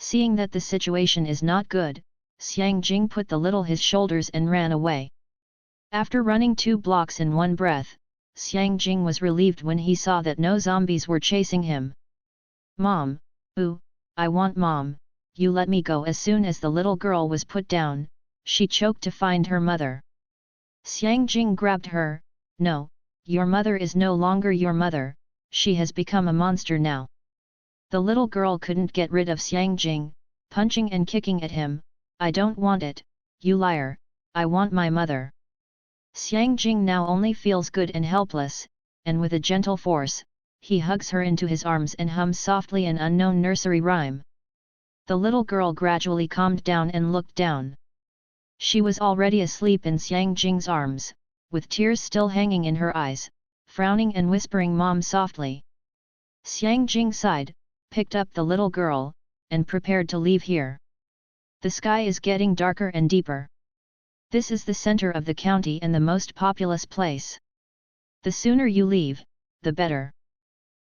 Seeing that the situation is not good, Xiang Jing put the little his shoulders and ran away. After running 2 blocks in one breath, Xiang Jing was relieved when he saw that no zombies were chasing him. Mom, ooh, I want Mom, you let me go. As soon as the little girl was put down, she choked to find her mother. Xiang Jing grabbed her, no, your mother is no longer your mother, she has become a monster now. The little girl couldn't get rid of Xiang Jing, punching and kicking at him, I don't want it, you liar, I want my mother. Xiang Jing now only feels good and helpless, and with a gentle force, he hugs her into his arms and hums softly an unknown nursery rhyme. The little girl gradually calmed down and looked down. She was already asleep in Xiang Jing's arms, with tears still hanging in her eyes, frowning and whispering Mom softly. Xiang Jing sighed, picked up the little girl, and prepared to leave here. The sky is getting darker and deeper. This is the center of the county and the most populous place. The sooner you leave, the better.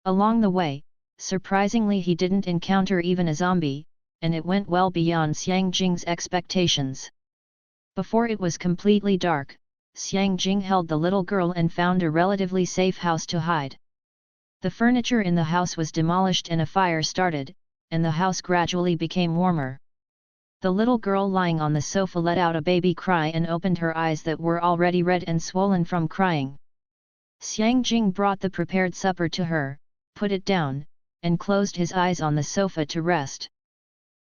Along the way, surprisingly he didn't encounter even a zombie, and it went well beyond Xiang Jing's expectations. Before it was completely dark, Xiang Jing held the little girl and found a relatively safe house to hide. The furniture in the house was demolished and a fire started, and the house gradually became warmer. The little girl lying on the sofa let out a baby cry and opened her eyes that were already red and swollen from crying. Xiang Jing brought the prepared supper to her, put it down, and closed his eyes on the sofa to rest.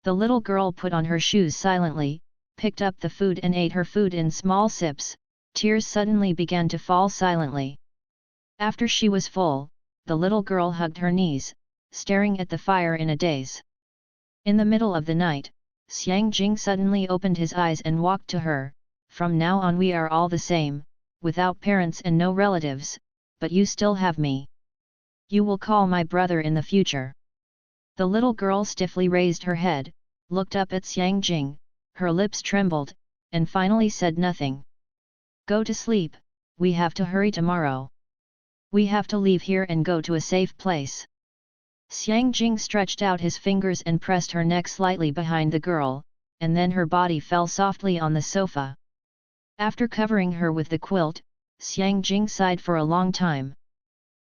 The little girl put on her shoes silently, picked up the food and ate her food in small sips. Tears suddenly began to fall silently. After she was full, the little girl hugged her knees, staring at the fire in a daze. In the middle of the night, Xiang Jing suddenly opened his eyes and walked to her. From now on we are all the same, without parents and no relatives, but you still have me. You will call my brother in the future. The little girl stiffly raised her head, looked up at Xiang Jing, her lips trembled, and finally said nothing. Go to sleep, we have to hurry tomorrow. We have to leave here and go to a safe place. Xiang Jing stretched out his fingers and pressed her neck slightly behind the girl, and then her body fell softly on the sofa. After covering her with the quilt, Xiang Jing sighed for a long time.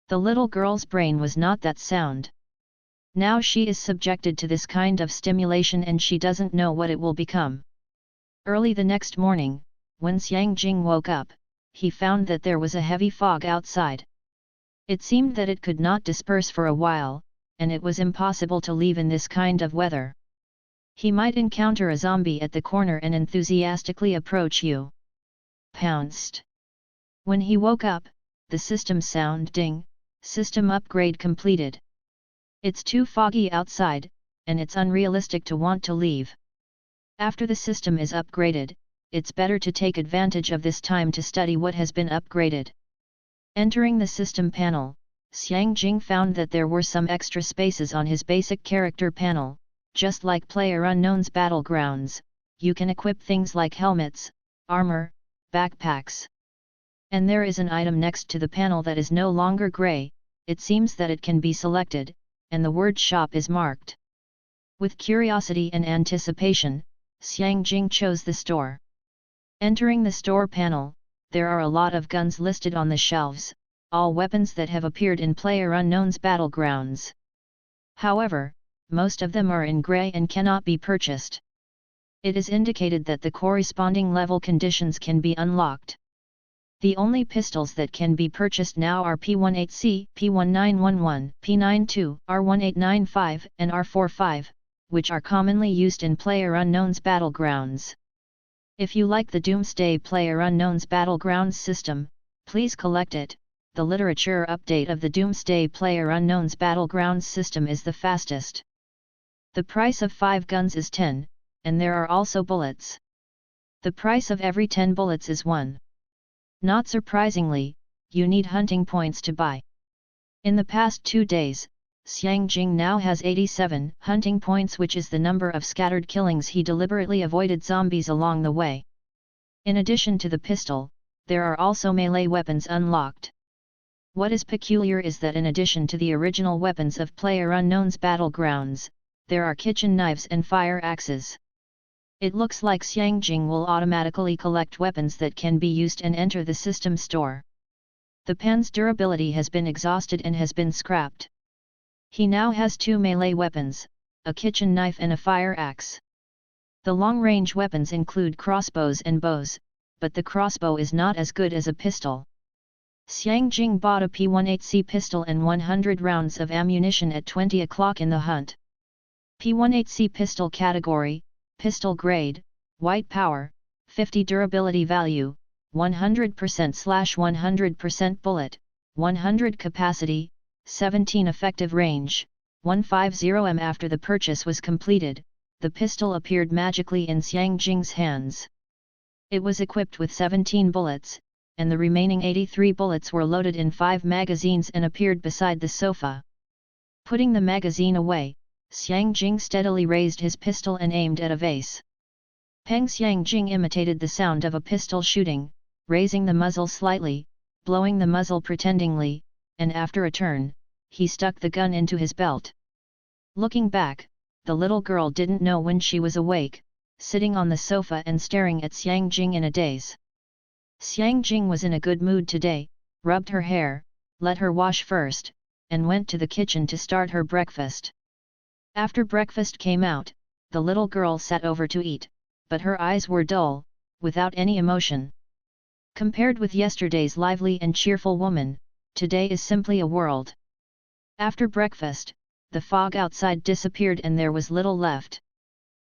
The little girl's brain was not that sound. Now she is subjected to this kind of stimulation and she doesn't know what it will become. Early the next morning, when Xiang Jing woke up, he found that there was a heavy fog outside. It seemed that it could not disperse for a while, and it was impossible to leave in this kind of weather. He might encounter a zombie at the corner and enthusiastically approach you. Pounced. When he woke up, the system sound ding, system upgrade completed. It's too foggy outside, and it's unrealistic to want to leave. After the system is upgraded, it's better to take advantage of this time to study what has been upgraded. Entering the system panel, Xiang Jing found that there were some extra spaces on his basic character panel. Just like PlayerUnknown's Battlegrounds, you can equip things like helmets, armor, backpacks. And there is an item next to the panel that is no longer grey. It seems that it can be selected, and the word shop is marked. With curiosity and anticipation, Xiang Jing chose the store. Entering the store panel, there are a lot of guns listed on the shelves, all weapons that have appeared in PlayerUnknown's Battlegrounds. However, most of them are in grey and cannot be purchased. It is indicated that the corresponding level conditions can be unlocked. The only pistols that can be purchased now are P18C, P1911, P92, R1895, and R45, which are commonly used in PlayerUnknown's Battlegrounds. If you like the Doomsday PlayerUnknown's Battlegrounds system, please collect it. The literature update of the Doomsday PlayerUnknown's Battlegrounds system is the fastest. The price of 5 guns is 10, and there are also bullets. The price of every 10 bullets is 1. Not surprisingly, you need hunting points to buy. In the past 2 days, Xiang Jing now has 87 hunting points, which is the number of scattered killings he deliberately avoided zombies along the way. In addition to the pistol, there are also melee weapons unlocked. What is peculiar is that in addition to the original weapons of PlayerUnknown's Battlegrounds, there are kitchen knives and fire axes. It looks like Xiang Jing will automatically collect weapons that can be used and enter the system store. The pen's durability has been exhausted and has been scrapped. He now has 2 melee weapons, a kitchen knife and a fire axe. The long-range weapons include crossbows and bows, but the crossbow is not as good as a pistol. Xiang Jing bought a P18C pistol and 100 rounds of ammunition at 20 o'clock in the hunt. P18C pistol category, pistol grade, white power, 50 durability value, 100%/100% bullet, 100 capacity, 17 effective range, 150 After the purchase was completed, the pistol appeared magically in Xiang Jing's hands. It was equipped with 17 bullets, and the remaining 83 bullets were loaded in 5 magazines and appeared beside the sofa. Putting the magazine away, Xiang Jing steadily raised his pistol and aimed at a vase. Peng Xiang Jing imitated the sound of a pistol shooting, raising the muzzle slightly, blowing the muzzle pretendingly, and after a turn, he stuck the gun into his belt. Looking back, the little girl didn't know when she was awake, sitting on the sofa and staring at Xiang Jing in a daze. Xiang Jing was in a good mood today, rubbed her hair, let her wash first, and went to the kitchen to start her breakfast. After breakfast came out, the little girl sat over to eat, but her eyes were dull, without any emotion. Compared with yesterday's lively and cheerful woman, today is simply a world. After breakfast, the fog outside disappeared and there was little left.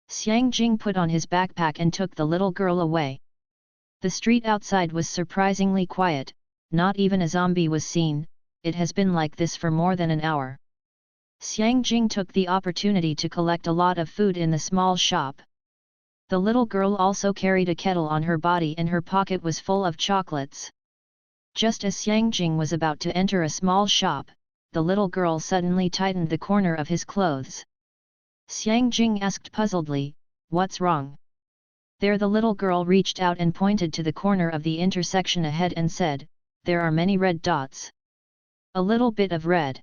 Xiang Jing put on his backpack and took the little girl away. The street outside was surprisingly quiet, not even a zombie was seen. It has been like this for more than an hour. Xiang Jing took the opportunity to collect a lot of food in the small shop. The little girl also carried a kettle on her body and her pocket was full of chocolates. Just as Xiang Jing was about to enter a small shop, the little girl suddenly tightened the corner of his clothes. Xiang Jing asked puzzledly, "What's wrong?" There the little girl reached out and pointed to the corner of the intersection ahead and said, "There are many red dots. A little bit of red."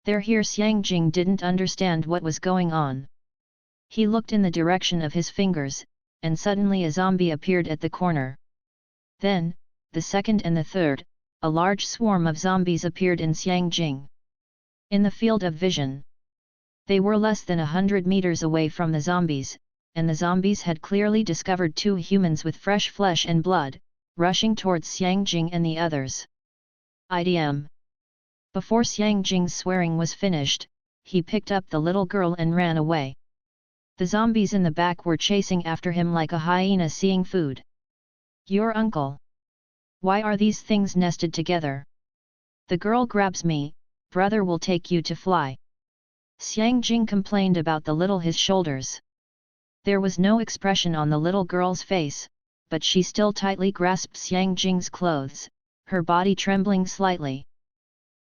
Here Xiang Jing didn't understand what was going on. He looked in the direction of his fingers, and suddenly a zombie appeared at the corner. Then, the second and the third, a large swarm of zombies appeared in Xiang Jing. In the field of vision, they were less than 100 meters away from the zombies, and the zombies had clearly discovered two humans with fresh flesh and blood, rushing towards Xiang Jing and the others. IDM. Before Xiang Jing's swearing was finished, he picked up the little girl and ran away. The zombies in the back were chasing after him like a hyena seeing food. "Your uncle. Why are these things nested together? The girl grabs me, brother will take you to fly." Xiang Jing complained about the little his shoulders. There was no expression on the little girl's face, but she still tightly grasped Xiang Jing's clothes, her body trembling slightly.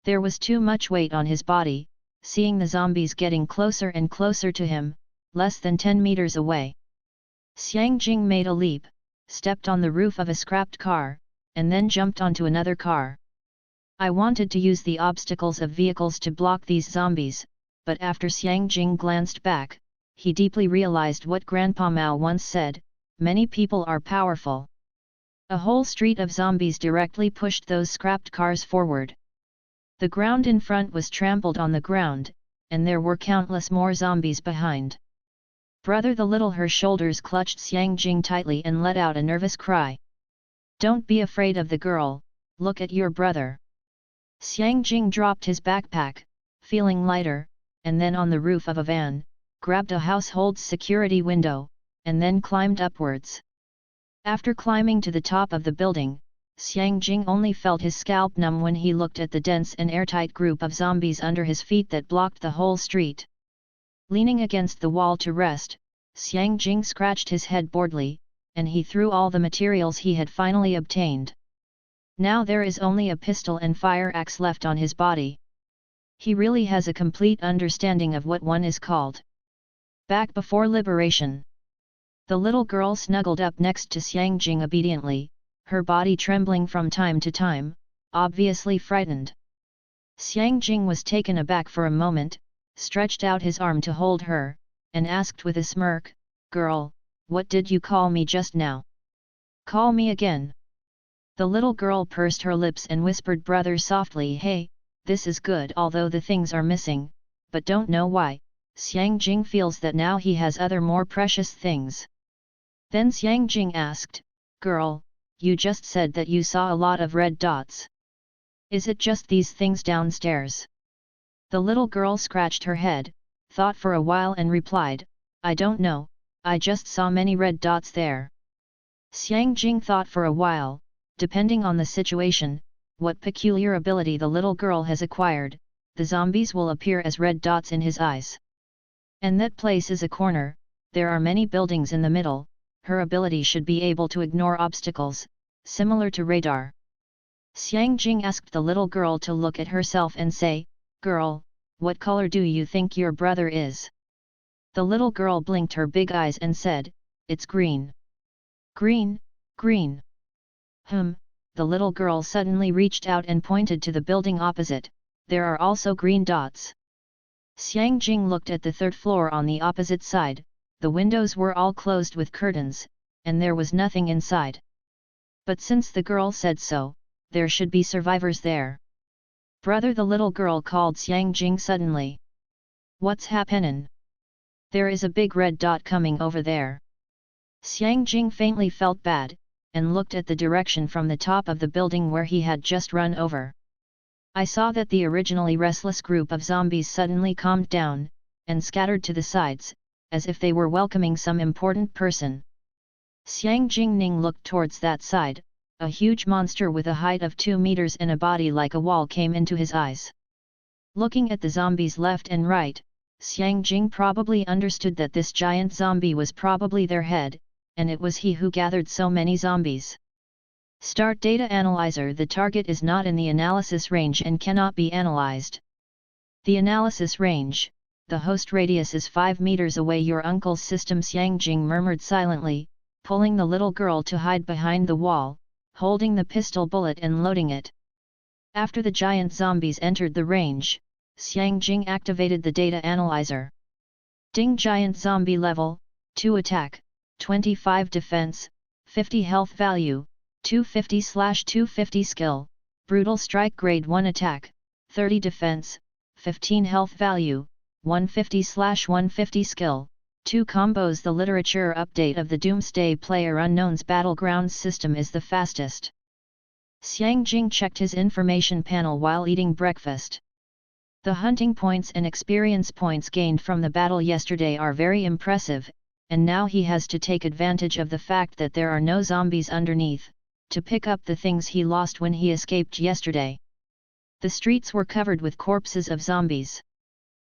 There was too much weight on his body, seeing the zombies getting closer and closer to him, less than 10 meters away. Xiang Jing made a leap, stepped on the roof of a scrapped car, and then jumped onto another car. I wanted to use the obstacles of vehicles to block these zombies, but after Xiang Jing glanced back, he deeply realized what Grandpa Mao once said, "Many people are powerful." A whole street of zombies directly pushed those scrapped cars forward. The ground in front was trampled on the ground, and there were countless more zombies behind. Brother the little her shoulders clutched Xiang Jing tightly and let out a nervous cry. "Don't be afraid of the girl, look at your brother." Xiang Jing dropped his backpack, feeling lighter, and then on the roof of a van, grabbed a household security window, and then climbed upwards. After climbing to the top of the building, Xiang Jing only felt his scalp numb when he looked at the dense and airtight group of zombies under his feet that blocked the whole street. Leaning against the wall to rest, Xiang Jing scratched his head boredly, and he threw all the materials he had finally obtained. Now there is only a pistol and fire axe left on his body. He really has a complete understanding of what one is called. Back before liberation. The little girl snuggled up next to Xiang Jing obediently, her body trembling from time to time, obviously frightened. Xiang Jing was taken aback for a moment, stretched out his arm to hold her, and asked with a smirk, "Girl, what did you call me just now? Call me again." The little girl pursed her lips and whispered brother softly, "Hey, this is good although the things are missing, but don't know why, Xiang Jing feels that now he has other more precious things." Then Xiang Jing asked, "Girl, you just said that you saw a lot of red dots. Is it just these things downstairs?" The little girl scratched her head, thought for a while and replied, "I don't know, I just saw many red dots there." Xiang Jing thought for a while, depending on the situation, what peculiar ability the little girl has acquired, the zombies will appear as red dots in his eyes. And that place is a corner, there are many buildings in the middle, her ability should be able to ignore obstacles, similar to radar. Xiang Jing asked the little girl to look at herself and say, "Girl, what color do you think your brother is?" The little girl blinked her big eyes and said, "It's green." "Green, green." The little girl suddenly reached out and pointed to the building opposite, "There are also green dots." Xiang Jing looked at the third floor on the opposite side, the windows were all closed with curtains, and there was nothing inside. But since the girl said so, there should be survivors there. "Brother," the little girl called Xiang Jing suddenly. "What's happenin'? There is a big red dot coming over there." Xiang Jing faintly felt bad, and looked at the direction from the top of the building where he had just run over. "I saw that the originally restless group of zombies suddenly calmed down, and scattered to the sides, as if they were welcoming some important person." Xiang Jingning looked towards that side, a huge monster with a height of 2 meters and a body like a wall came into his eyes. Looking at the zombies left and right, Xiang Jing probably understood that this giant zombie was probably their head, and it was he who gathered so many zombies. Start data analyzer. The target is not in the analysis range and cannot be analyzed. The analysis range, the host radius is 5 meters away. Your uncle's system, Xiang Jing murmured silently, pulling the little girl to hide behind the wall, holding the pistol bullet and loading it. After the giant zombies entered the range, Xiang Jing activated the data analyzer. Ding. Giant zombie level, 2 attack, 25 defense, 50 health value, 250/250 skill, brutal strike grade 1 attack, 30 defense, 15 health value, 150/150 skill, 2 combos. The literature update of the Doomsday PlayerUnknown's Battlegrounds system is the fastest. Xiang Jing checked his information panel while eating breakfast. The hunting points and experience points gained from the battle yesterday are very impressive, and now he has to take advantage of the fact that there are no zombies underneath, to pick up the things he lost when he escaped yesterday. The streets were covered with corpses of zombies.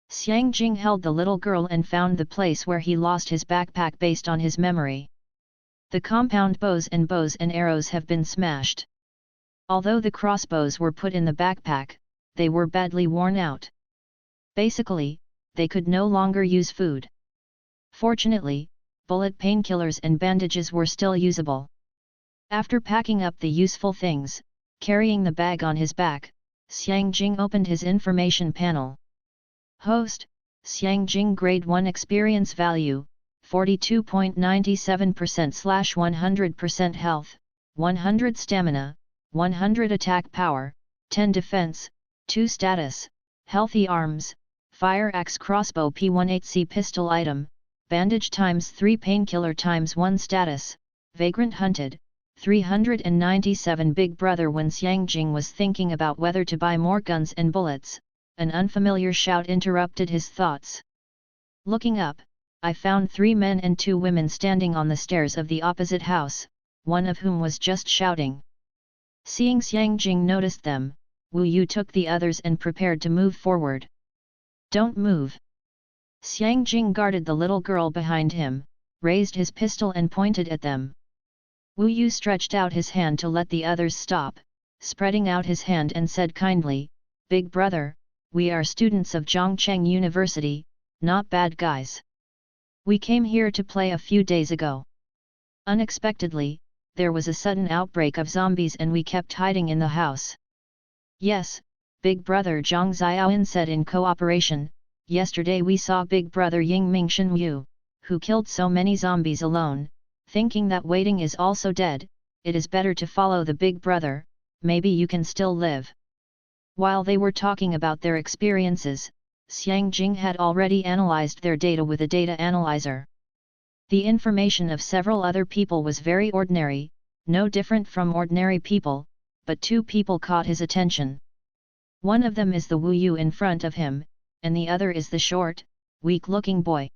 Xiang Jing held the little girl and found the place where he lost his backpack based on his memory. The compound bows and arrows have been smashed. Although the crossbows were put in the backpack, they were badly worn out. Basically, they could no longer use food. Fortunately, bullet painkillers and bandages were still usable. After packing up the useful things, carrying the bag on his back, Xiang Jing opened his information panel. Host, Xiang Jing grade 1 experience value, 42.97%/100% health, 100 stamina, 100 attack power, 10 defense, 2 status, healthy arms, fire axe crossbow P18C pistol item, bandage ×3 painkiller ×1 status, vagrant hunted, 397. Big brother. When Xiang Jing was thinking about whether to buy more guns and bullets, an unfamiliar shout interrupted his thoughts. Looking up, I found 3 men and 2 women standing on the stairs of the opposite house, one of whom was just shouting. Seeing Xiang Jing noticed them, Wu Yu took the others and prepared to move forward. Don't move. Xiang Jing guarded the little girl behind him, raised his pistol and pointed at them. Wu Yu stretched out his hand to let the others stop, spreading out his hand and said kindly, Big brother, we are students of Zhongcheng University, not bad guys. We came here to play a few days ago. Unexpectedly, there was a sudden outbreak of zombies and we kept hiding in the house. Yes, Big brother, Zhang Xiaoyan said in cooperation. Yesterday we saw Big brother Ying Mingshen Yu, who killed so many zombies alone, thinking that waiting is also dead. It is better to follow the big brother, maybe you can still live. While they were talking about their experiences, Xiang Jing had already analyzed their data with a data analyzer. The information of several other people was very ordinary, no different from ordinary people, but 2 people caught his attention. One of them is the Wu Yu in front of him, and the other is the short, weak-looking boy.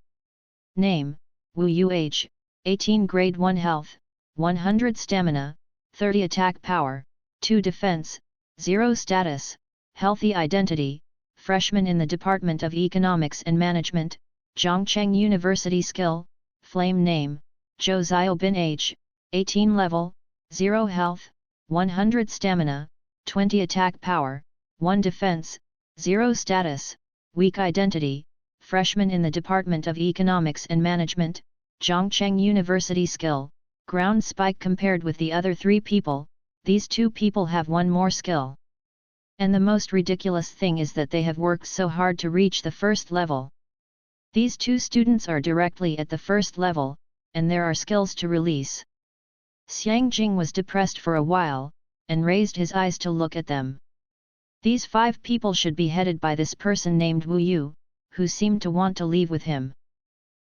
Name, Wu Yu. Age, 18. Grade 1 health, 100 stamina, 30 attack power, 2 defense, 0 status, healthy identity, freshman in the Department of Economics and Management, Zhongcheng University. Skill, flame. Name, Zhou Xiaobin. Age, 18. Level, 0 health, 100 stamina, 20 attack power, 1 defense, 0 status, weak identity, freshman in the Department of Economics and Management, Zhongcheng University. Skill, ground spike. Compared with the other 3 people, these 2 people have 1 more skill. And the most ridiculous thing is that they have worked so hard to reach the first level. These 2 students are directly at the first level, and there are skills to release. Xiang Jing was depressed for a while, and raised his eyes to look at them. These 5 people should be headed by this person named Wu Yu, who seemed to want to leave with him.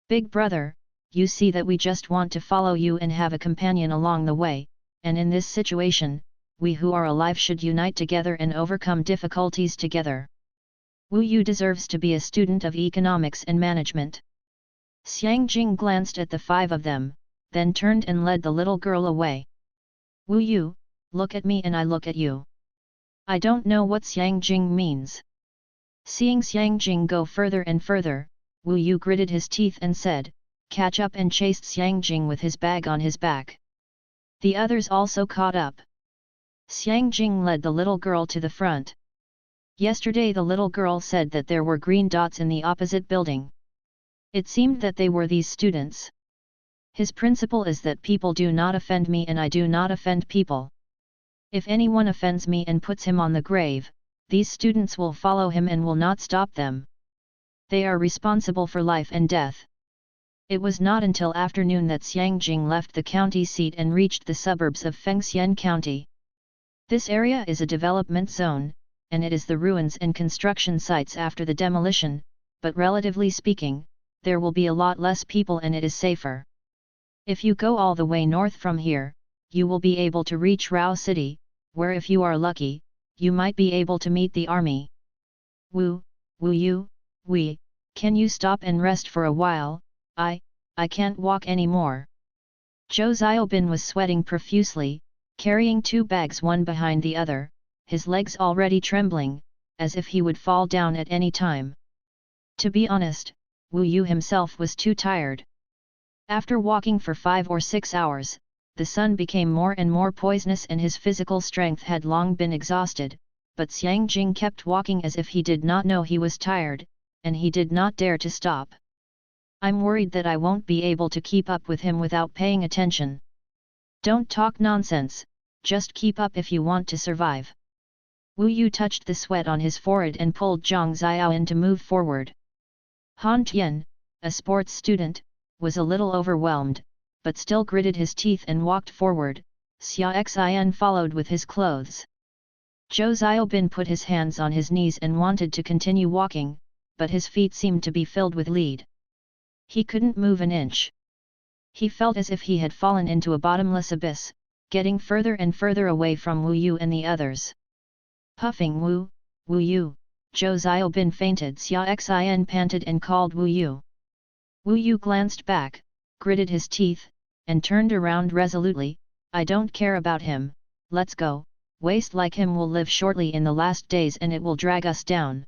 Big brother, you see that we just want to follow you and have a companion along the way, and in this situation, we who are alive should unite together and overcome difficulties together. Wu Yu deserves to be a student of economics and management. Xiang Jing glanced at the 5 of them, then turned and led the little girl away. Wu Yu, look at me and I look at you. I don't know what Xiang Jing means. Seeing Xiang Jing go further and further, Wu Yu gritted his teeth and said, "Catch up," and chased Xiang Jing with his bag on his back. The others also caught up. Xiang Jing led the little girl to the front. Yesterday the little girl said that there were green dots in the opposite building. It seemed that they were these students. His principle is that people do not offend me and I do not offend people. If anyone offends me and puts him on the grave, these students will follow him and will not stop them. They are responsible for life and death. It was not until afternoon that Xiang Jing left the county seat and reached the suburbs of Fengxian County. This area is a development zone, and it is the ruins and construction sites after the demolition, but relatively speaking, there will be a lot less people and it is safer. If you go all the way north from here, you will be able to reach Rao City, where if you are lucky, you might be able to meet the army. Wu Yu, can you stop and rest for a while? I can't walk anymore. Zhou Xiaobin was sweating profusely, carrying two bags one behind the other, his legs already trembling, as if he would fall down at any time. To be honest, Wu Yu himself was too tired. After walking for 5 or 6 hours, the sun became more and more poisonous and his physical strength had long been exhausted, but Xiang Jing kept walking as if he did not know he was tired, and he did not dare to stop. I'm worried that I won't be able to keep up with him without paying attention. Don't talk nonsense, just keep up if you want to survive. Wu Yu touched the sweat on his forehead and pulled Zhang Xiaoyan to move forward. Han Tian, a sports student, was a little overwhelmed, but still gritted his teeth and walked forward. Xia Xian followed with his clothes. Zhou Xiaobin put his hands on his knees and wanted to continue walking, but his feet seemed to be filled with lead. He couldn't move an inch. He felt as if he had fallen into a bottomless abyss, getting further and further away from Wu Yu and the others. Puffing Wu Yu, Zhou Xiaobin fainted. Xia Xian panted and called Wu Yu. Wu Yu glanced back, gritted his teeth, and turned around resolutely. I don't care about him, let's go, waste like him will live shortly in the last days and it will drag us down.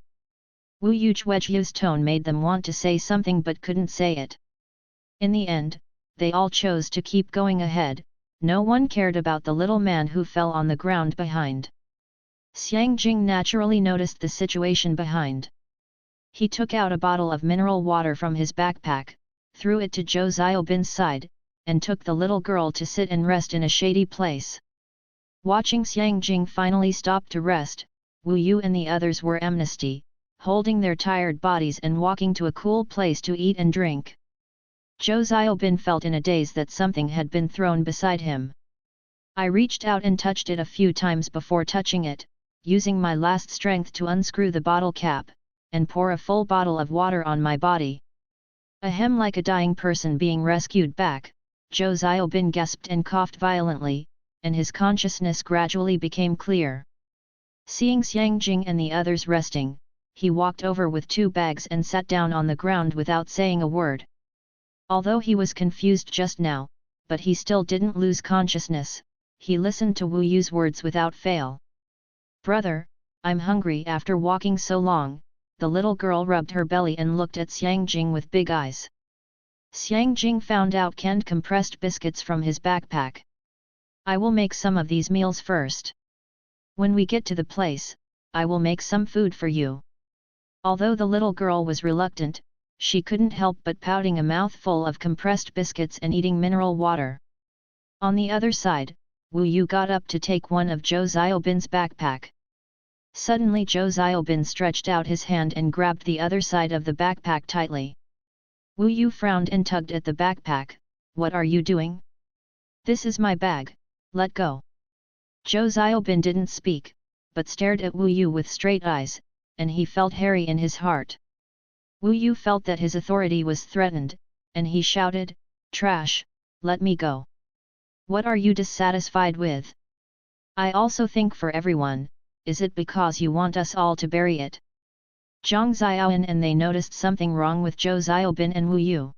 Wu Yu's tone made them want to say something but couldn't say it. In the end, they all chose to keep going ahead, no one cared about the little man who fell on the ground behind. Xiang Jing naturally noticed the situation behind. He took out a bottle of mineral water from his backpack, threw it to Zhou Xiaobin's side, and took the little girl to sit and rest in a shady place. Watching Xiang Jing finally stop to rest, Wu Yu and the others were amnesty, holding their tired bodies and walking to a cool place to eat and drink. Zhou Xiaobin felt in a daze that something had been thrown beside him. I reached out and touched it a few times before touching it, using my last strength to unscrew the bottle cap, and pour a full bottle of water on my body. Ahem, like a dying person being rescued back, Zhou Xiaobin gasped and coughed violently, and his consciousness gradually became clear. Seeing Xiang Jing and the others resting, he walked over with 2 bags and sat down on the ground without saying a word. Although he was confused just now, but he still didn't lose consciousness, he listened to Wu Yu's words without fail. Brother, I'm hungry. After walking so long, the little girl rubbed her belly and looked at Xiang Jing with big eyes. Xiang Jing found out canned compressed biscuits from his backpack. I will make some of these meals first. When we get to the place, I will make some food for you. Although the little girl was reluctant, she couldn't help but pouting a mouthful of compressed biscuits and eating mineral water. On the other side, Wu Yu got up to take one of Zhou Xiaobin's backpack. Suddenly Zhou Xiaobin stretched out his hand and grabbed the other side of the backpack tightly. Wu Yu frowned and tugged at the backpack. What are you doing? This is my bag, let go. Zhou Xiaobin didn't speak, but stared at Wu Yu with straight eyes, and he felt hairy in his heart. Wu Yu felt that his authority was threatened, and he shouted, Trash, let me go. What are you dissatisfied with? I also think for everyone, is it because you want us all to bury it? Zhang Xiaoyan and they noticed something wrong with Zhou Xiaobin and Wu Yu.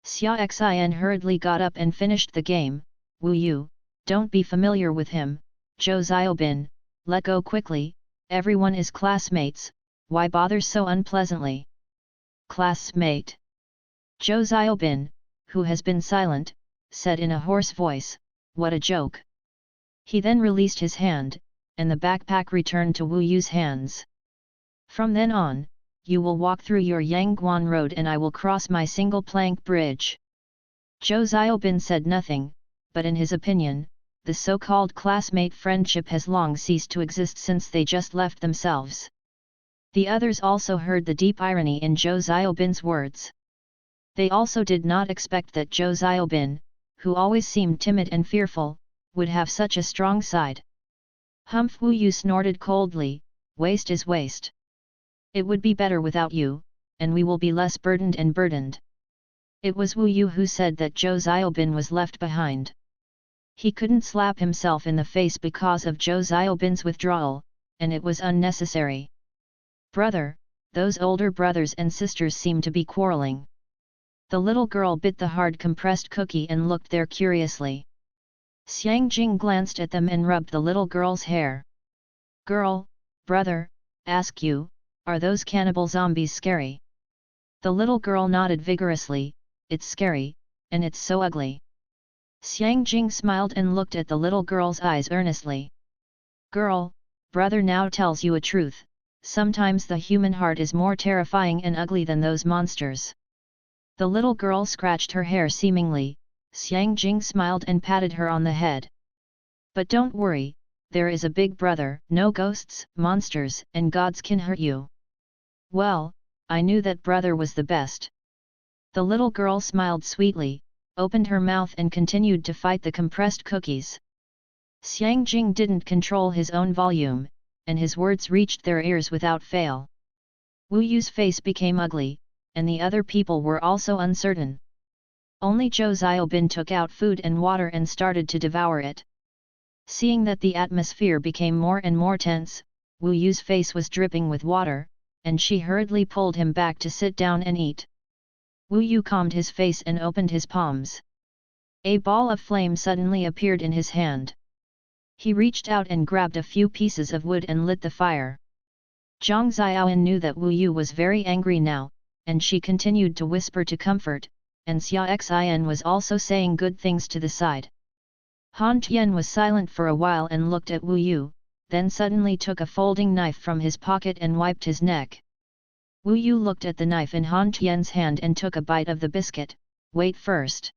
Xia Xian hurriedly got up and finished the game. Wu Yu, don't be familiar with him. Zhou Xiaobin, let go quickly, everyone is classmates. Why bother so unpleasantly? Classmate. Zhou Xiaobin, who has been silent, said in a hoarse voice, what a joke. He then released his hand, and the backpack returned to Wu Yu's hands. From then on, you will walk through your Yangguan Road and I will cross my single plank bridge. Zhou Xiaobin said nothing, but in his opinion, the so-called classmate friendship has long ceased to exist since they just left themselves. The others also heard the deep irony in Zhou Xiaobin's words. They also did not expect that Zhou Xiaobin, who always seemed timid and fearful, would have such a strong side. Humph! Wu Yu snorted coldly, waste is waste. It would be better without you, and we will be less burdened. It was Wu Yu who said that Zhou Xiaobin was left behind. He couldn't slap himself in the face because of Zhou Xiaobin's withdrawal, and it was unnecessary. Brother, those older brothers and sisters seem to be quarreling. The little girl bit the hard compressed cookie and looked there curiously. Xiang Jing glanced at them and rubbed the little girl's hair. Girl, brother, ask you, are those cannibal zombies scary? The little girl nodded vigorously, it's scary, and it's so ugly. Xiang Jing smiled and looked at the little girl's eyes earnestly. Girl, brother now tells you a truth, sometimes the human heart is more terrifying and ugly than those monsters. The little girl scratched her hair seemingly, Xiang Jing smiled and patted her on the head. But don't worry, there is a big brother, no ghosts, monsters, and gods can hurt you. Well, I knew that brother was the best. The little girl smiled sweetly, opened her mouth and continued to fight the compressed cookies. Xiang Jing didn't control his own volume, and his words reached their ears without fail. Wu Yu's face became ugly, and the other people were also uncertain. Only Zhou Xiaobin took out food and water and started to devour it. Seeing that the atmosphere became more and more tense, Wu Yu's face was dripping with water, and she hurriedly pulled him back to sit down and eat. Wu Yu calmed his face and opened his palms. A ball of flame suddenly appeared in his hand. He reached out and grabbed a few pieces of wood and lit the fire. Zhang Xiaoyan knew that Wu Yu was very angry now, and she continued to whisper to comfort, and Xia Xian was also saying good things to the side. Han Tian was silent for a while and looked at Wu Yu, then suddenly took a folding knife from his pocket and wiped his neck. Wu Yu looked at the knife in Han Tian's hand and took a bite of the biscuit. Wait first.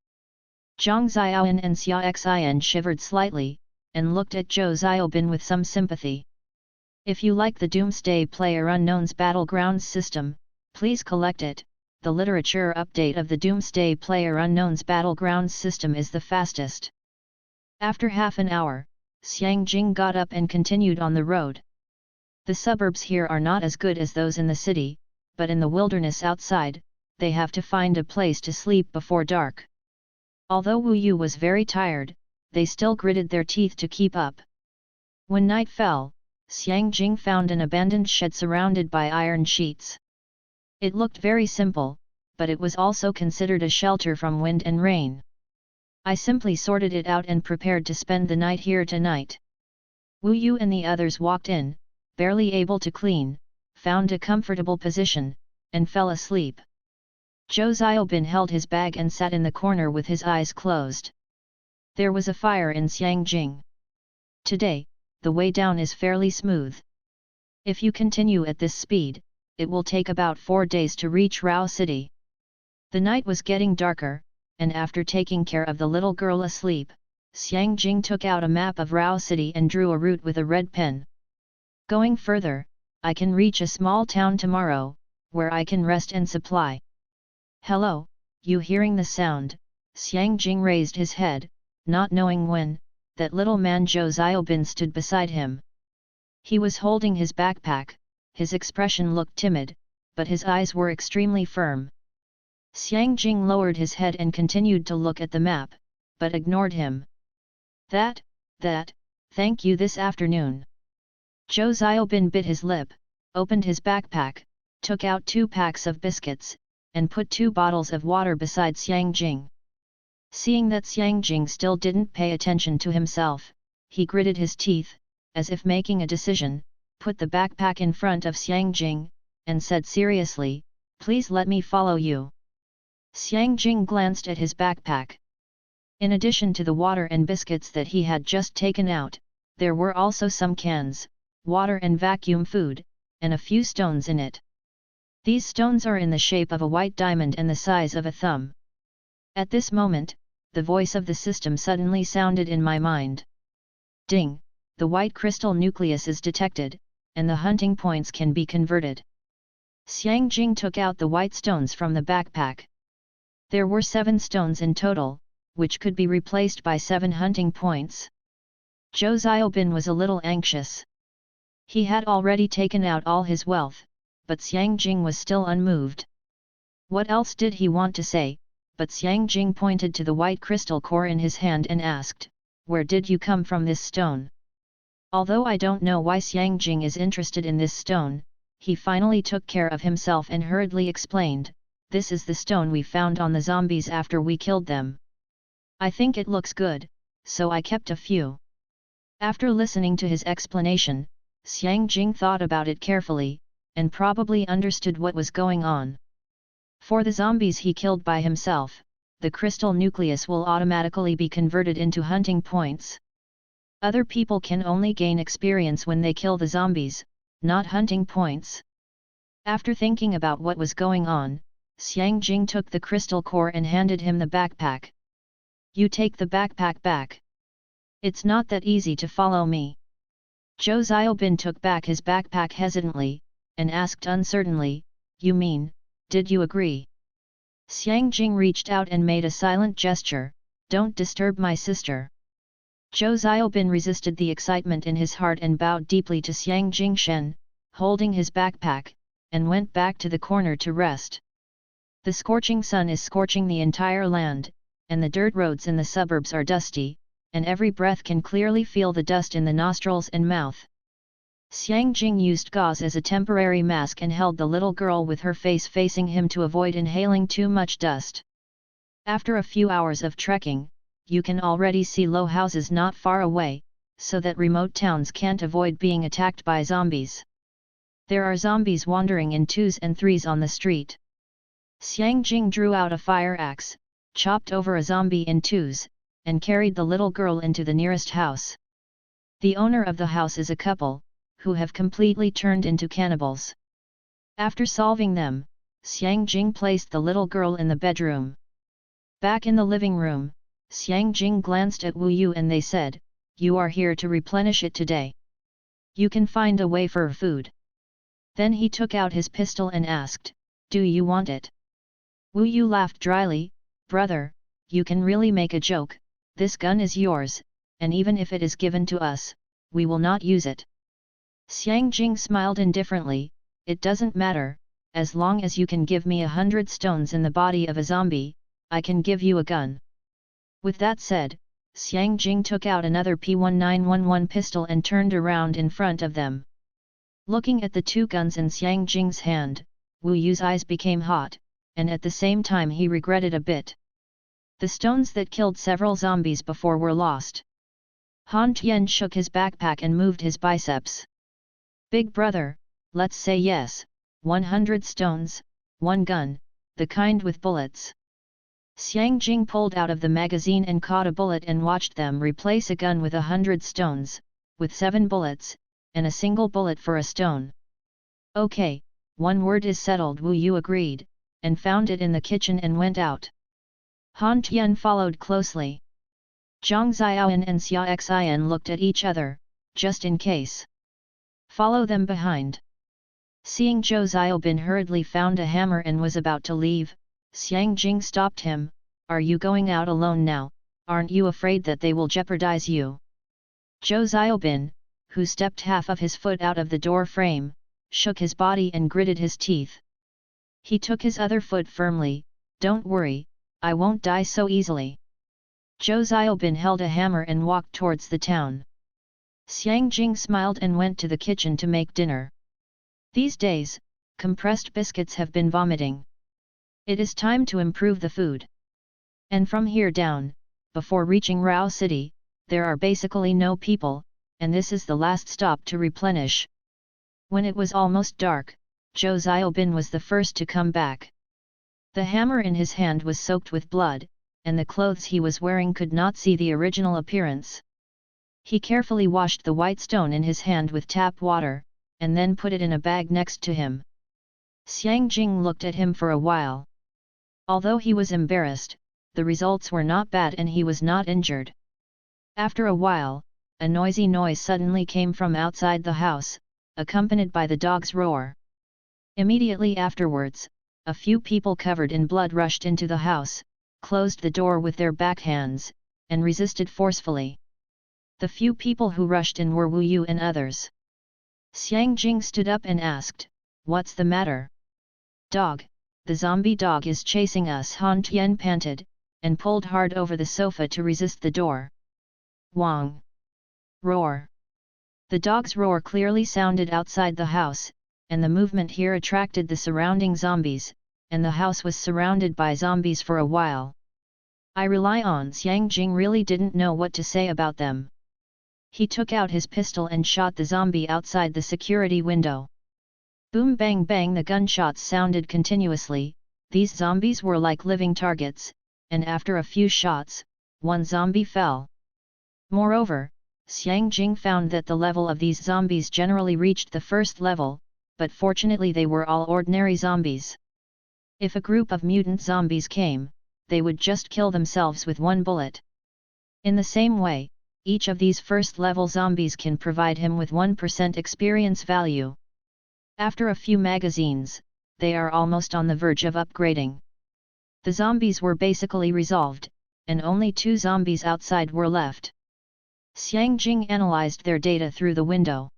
Zhang Xiaoyan and Xia Xian shivered slightly, and looked at Zhou Xiaobin with some sympathy. If you like the Doomsday PlayerUnknown's Battlegrounds system, please collect it. The literature update of the Doomsday PlayerUnknown's Battlegrounds system is the fastest. After half an hour, Xiang Jing got up and continued on the road. The suburbs here are not as good as those in the city, but in the wilderness outside, they have to find a place to sleep before dark. Although Wu Yu was very tired, they still gritted their teeth to keep up. When night fell, Xiang Jing found an abandoned shed surrounded by iron sheets. It looked very simple, but it was also considered a shelter from wind and rain. I simply sorted it out and prepared to spend the night here tonight. Wu Yu and the others walked in, barely able to clean, found a comfortable position, and fell asleep. Zhou Xiaobin held his bag and sat in the corner with his eyes closed. There was a fire in Xiangjing. Today, the way down is fairly smooth. If you continue at this speed, it will take about 4 days to reach Rao City. The night was getting darker, and after taking care of the little girl asleep, Xiangjing took out a map of Rao City and drew a route with a red pen. Going further, I can reach a small town tomorrow, where I can rest and supply. Hello, you hearing the sound? Xiangjing raised his head, not knowing when, that little man Zhou Xiaobin stood beside him. He was holding his backpack, his expression looked timid, but his eyes were extremely firm. Xiangjing lowered his head and continued to look at the map, but ignored him. That, thank you this afternoon. Zhou Xiaobin bit his lip, opened his backpack, took out 2 packs of biscuits, and put 2 bottles of water beside Xiangjing. Seeing that Xiangjing still didn't pay attention to himself, he gritted his teeth, as if making a decision, put the backpack in front of Xiangjing, and said seriously, "Please let me follow you." Xiang Jing glanced at his backpack. In addition to the water and biscuits that he had just taken out, there were also some cans, water and vacuum food, and a few stones in it. These stones are in the shape of a white diamond and the size of a thumb. At this moment, the voice of the system suddenly sounded in my mind. Ding! The white crystal nucleus is detected, and the hunting points can be converted. Xiang Jing took out the white stones from the backpack. There were 7 stones in total, which could be replaced by 7 hunting points. Zhou Xiaobin was a little anxious. He had already taken out all his wealth, but Xiang Jing was still unmoved. What else did he want to say, but Xiang Jing pointed to the white crystal core in his hand and asked, "Where did you come from this stone?" Although I don't know why Xiang Jing is interested in this stone, he finally took care of himself and hurriedly explained, "This is the stone we found on the zombies after we killed them. I think it looks good, so I kept a few." After listening to his explanation, Xiang Jing thought about it carefully, and probably understood what was going on. For the zombies he killed by himself, the crystal nucleus will automatically be converted into hunting points. Other people can only gain experience when they kill the zombies, not hunting points. After thinking about what was going on, Xiang Jing took the crystal core and handed him the backpack. "You take the backpack back. It's not that easy to follow me." Zhou Xiaobin took back his backpack hesitantly, and asked uncertainly, "You mean, did you agree?" Xiang Jing reached out and made a silent gesture, "Don't disturb my sister." Zhou Xiaobin resisted the excitement in his heart and bowed deeply to Xiang Jingshen, holding his backpack, and went back to the corner to rest. The scorching sun is scorching the entire land, and the dirt roads in the suburbs are dusty, and every breath can clearly feel the dust in the nostrils and mouth. Xiang Jing used gauze as a temporary mask and held the little girl with her face facing him to avoid inhaling too much dust. After a few hours of trekking, you can already see low houses not far away, so that remote towns can't avoid being attacked by zombies. There are zombies wandering in 2s and 3s on the street. Xiang Jing drew out a fire axe, chopped over a zombie in 2s, and carried the little girl into the nearest house. The owner of the house is a couple, who have completely turned into cannibals. After solving them, Xiang Jing placed the little girl in the bedroom. Back in the living room, Xiang Jing glanced at Wu Yu and they said, "You are here to replenish it today. You can find a way for food." Then he took out his pistol and asked, "Do you want it?" Wu Yu laughed dryly, "Brother, you can really make a joke. This gun is yours, and even if it is given to us, we will not use it." Xiang Jing smiled indifferently, "It doesn't matter, as long as you can give me 100 stones in the body of a zombie, I can give you a gun." With that said, Xiang Jing took out another P1911 pistol and turned around in front of them. Looking at the 2 guns in Xiang Jing's hand, Wu Yu's eyes became hot, and at the same time he regretted a bit. The stones that killed several zombies before were lost. Han Tian shook his backpack and moved his biceps. "Big brother, let's say yes, 100 stones, 1 gun, the kind with bullets." Xiang Jing pulled out of the magazine and caught a bullet and watched them replace a gun with 100 stones, with 7 bullets, and a single bullet for a stone. "Okay, one word is settled," Wu Yu agreed, and found it in the kitchen and went out. Han Tian followed closely. Zhang Xiaoyan and Xia Xian looked at each other, just in case. "Follow them behind." Seeing Zhou Xiaobin hurriedly found a hammer and was about to leave, Xiang Jing stopped him, "Are you going out alone now? Aren't you afraid that they will jeopardize you?" Zhou Xiaobin, who stepped half of his foot out of the door frame, shook his body and gritted his teeth. He took his other foot firmly, "Don't worry, I won't die so easily." Zhou Xiaobin held a hammer and walked towards the town. Xiang Jing smiled and went to the kitchen to make dinner. These days, compressed biscuits have been vomiting. It is time to improve the food. And from here down, before reaching Rao City, there are basically no people, and this is the last stop to replenish. When it was almost dark, Zhou Xiaobin was the first to come back. The hammer in his hand was soaked with blood, and the clothes he was wearing could not see the original appearance. He carefully washed the white stone in his hand with tap water, and then put it in a bag next to him. Xiang Jing looked at him for a while. Although he was embarrassed, the results were not bad and he was not injured. After a while, a noisy noise suddenly came from outside the house, accompanied by the dog's roar. Immediately afterwards, a few people covered in blood rushed into the house, closed the door with their backhands, and resisted forcefully. The few people who rushed in were Wu Yu and others. Xiang Jing stood up and asked, "What's the matter?" "Dog, the zombie dog is chasing us," Han Tian panted, and pulled hard over the sofa to resist the door. Wang! Roar! The dog's roar clearly sounded outside the house, and the movement here attracted the surrounding zombies, and the house was surrounded by zombies for a while. I rely on Xiang Jing really didn't know what to say about them. He took out his pistol and shot the zombie outside the security window. Boom bang bang, the gunshots sounded continuously. These zombies were like living targets, and after a few shots, one zombie fell. Moreover, Xiang Jing found that the level of these zombies generally reached the first level, but fortunately they were all ordinary zombies. If a group of mutant zombies came, they would just kill themselves with one bullet. In the same way, each of these first-level zombies can provide him with 1% experience value. After a few magazines, they are almost on the verge of upgrading. The zombies were basically resolved, and only 2 zombies outside were left. Xiang Jing analyzed their data through the window.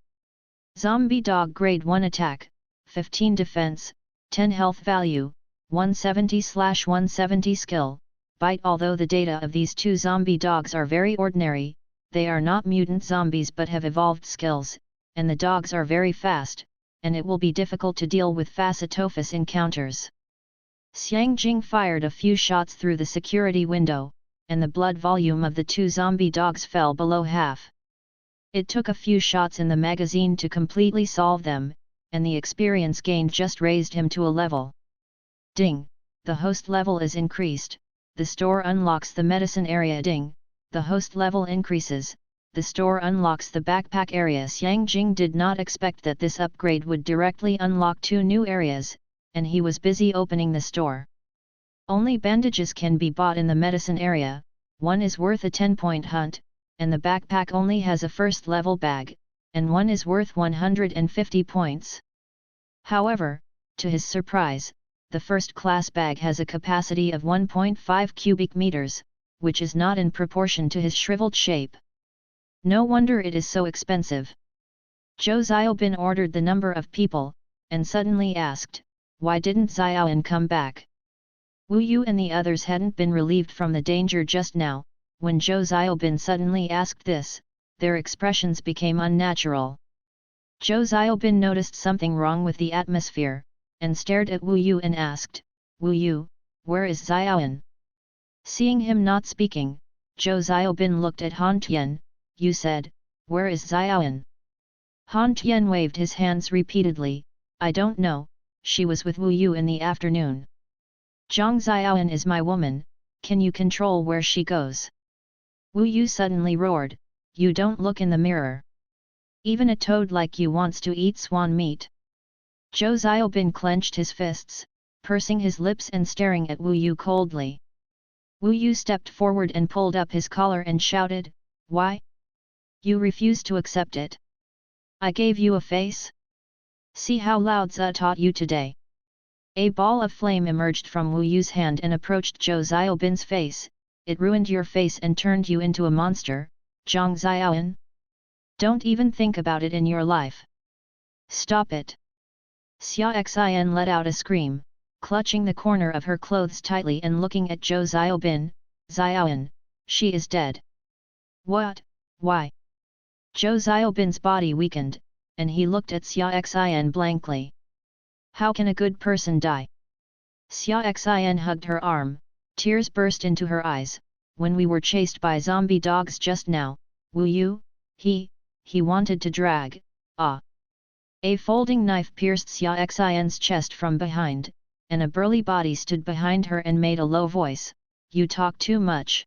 Zombie dog grade 1 attack, 15 defense, 10 health value, 170/170 skill, bite. Although the data of these 2 zombie dogs are very ordinary, they are not mutant zombies but have evolved skills, and the dogs are very fast, and it will be difficult to deal with face-to-face encounters. Xiang Jing fired a few shots through the security window, and the blood volume of the 2 zombie dogs fell below half. It took a few shots in the magazine to completely solve them, and the experience gained just raised him to a level. Ding! The host level is increased, the store unlocks the medicine area. Ding! The host level increases, the store unlocks the backpack area. Xiang Jing did not expect that this upgrade would directly unlock 2 new areas, and he was busy opening the store. Only bandages can be bought in the medicine area, one is worth a 10-point hunt, and the backpack only has a first-level bag, and one is worth 150 points. However, to his surprise, the first-class bag has a capacity of 1.5 cubic meters, which is not in proportion to his shriveled shape. No wonder it is so expensive. Zhou Xiaobin ordered the number of people, and suddenly asked, "Why didn't Xiaoan come back?" Wu Yu and the others hadn't been relieved from the danger just now. When Zhou Xiaobin suddenly asked this, their expressions became unnatural. Zhou Xiaobin noticed something wrong with the atmosphere, and stared at Wu Yu and asked, "Wu Yu, where is Xiaoan?" Seeing him not speaking, Zhou Xiaobin looked at Han Tian. "You said, where is Xiaoan?" Han Tian waved his hands repeatedly. "I don't know, she was with Wu Yu in the afternoon." "Zhang Xiaoan is my woman, can you control where she goes?" Wu Yu suddenly roared, "You don't look in the mirror. Even a toad like you wants to eat swan meat." Zhou Xiaobin clenched his fists, pursing his lips and staring at Wu Yu coldly. Wu Yu stepped forward and pulled up his collar and shouted, "Why? You refuse to accept it? I gave you a face? See how Lao Tzu taught you today." A ball of flame emerged from Wu Yu's hand and approached Zhou Xiaobin's face. "It ruined your face and turned you into a monster, Zhang Xiaoan. Don't even think about it in your life. Stop it." Xia Xian let out a scream, clutching the corner of her clothes tightly and looking at Zhou Xiaobin. "Xiaoan, she is dead." "What? Why?" Zhou Xiaobin's body weakened, and he looked at Xia Xian blankly. "How can a good person die?" Xia Xian hugged her arm, tears burst into her eyes. "When we were chased by zombie dogs just now, Wu Yu, he wanted to drag, A folding knife pierced Xia Xian's chest from behind, and a burly body stood behind her and made a low voice, "You talk too much."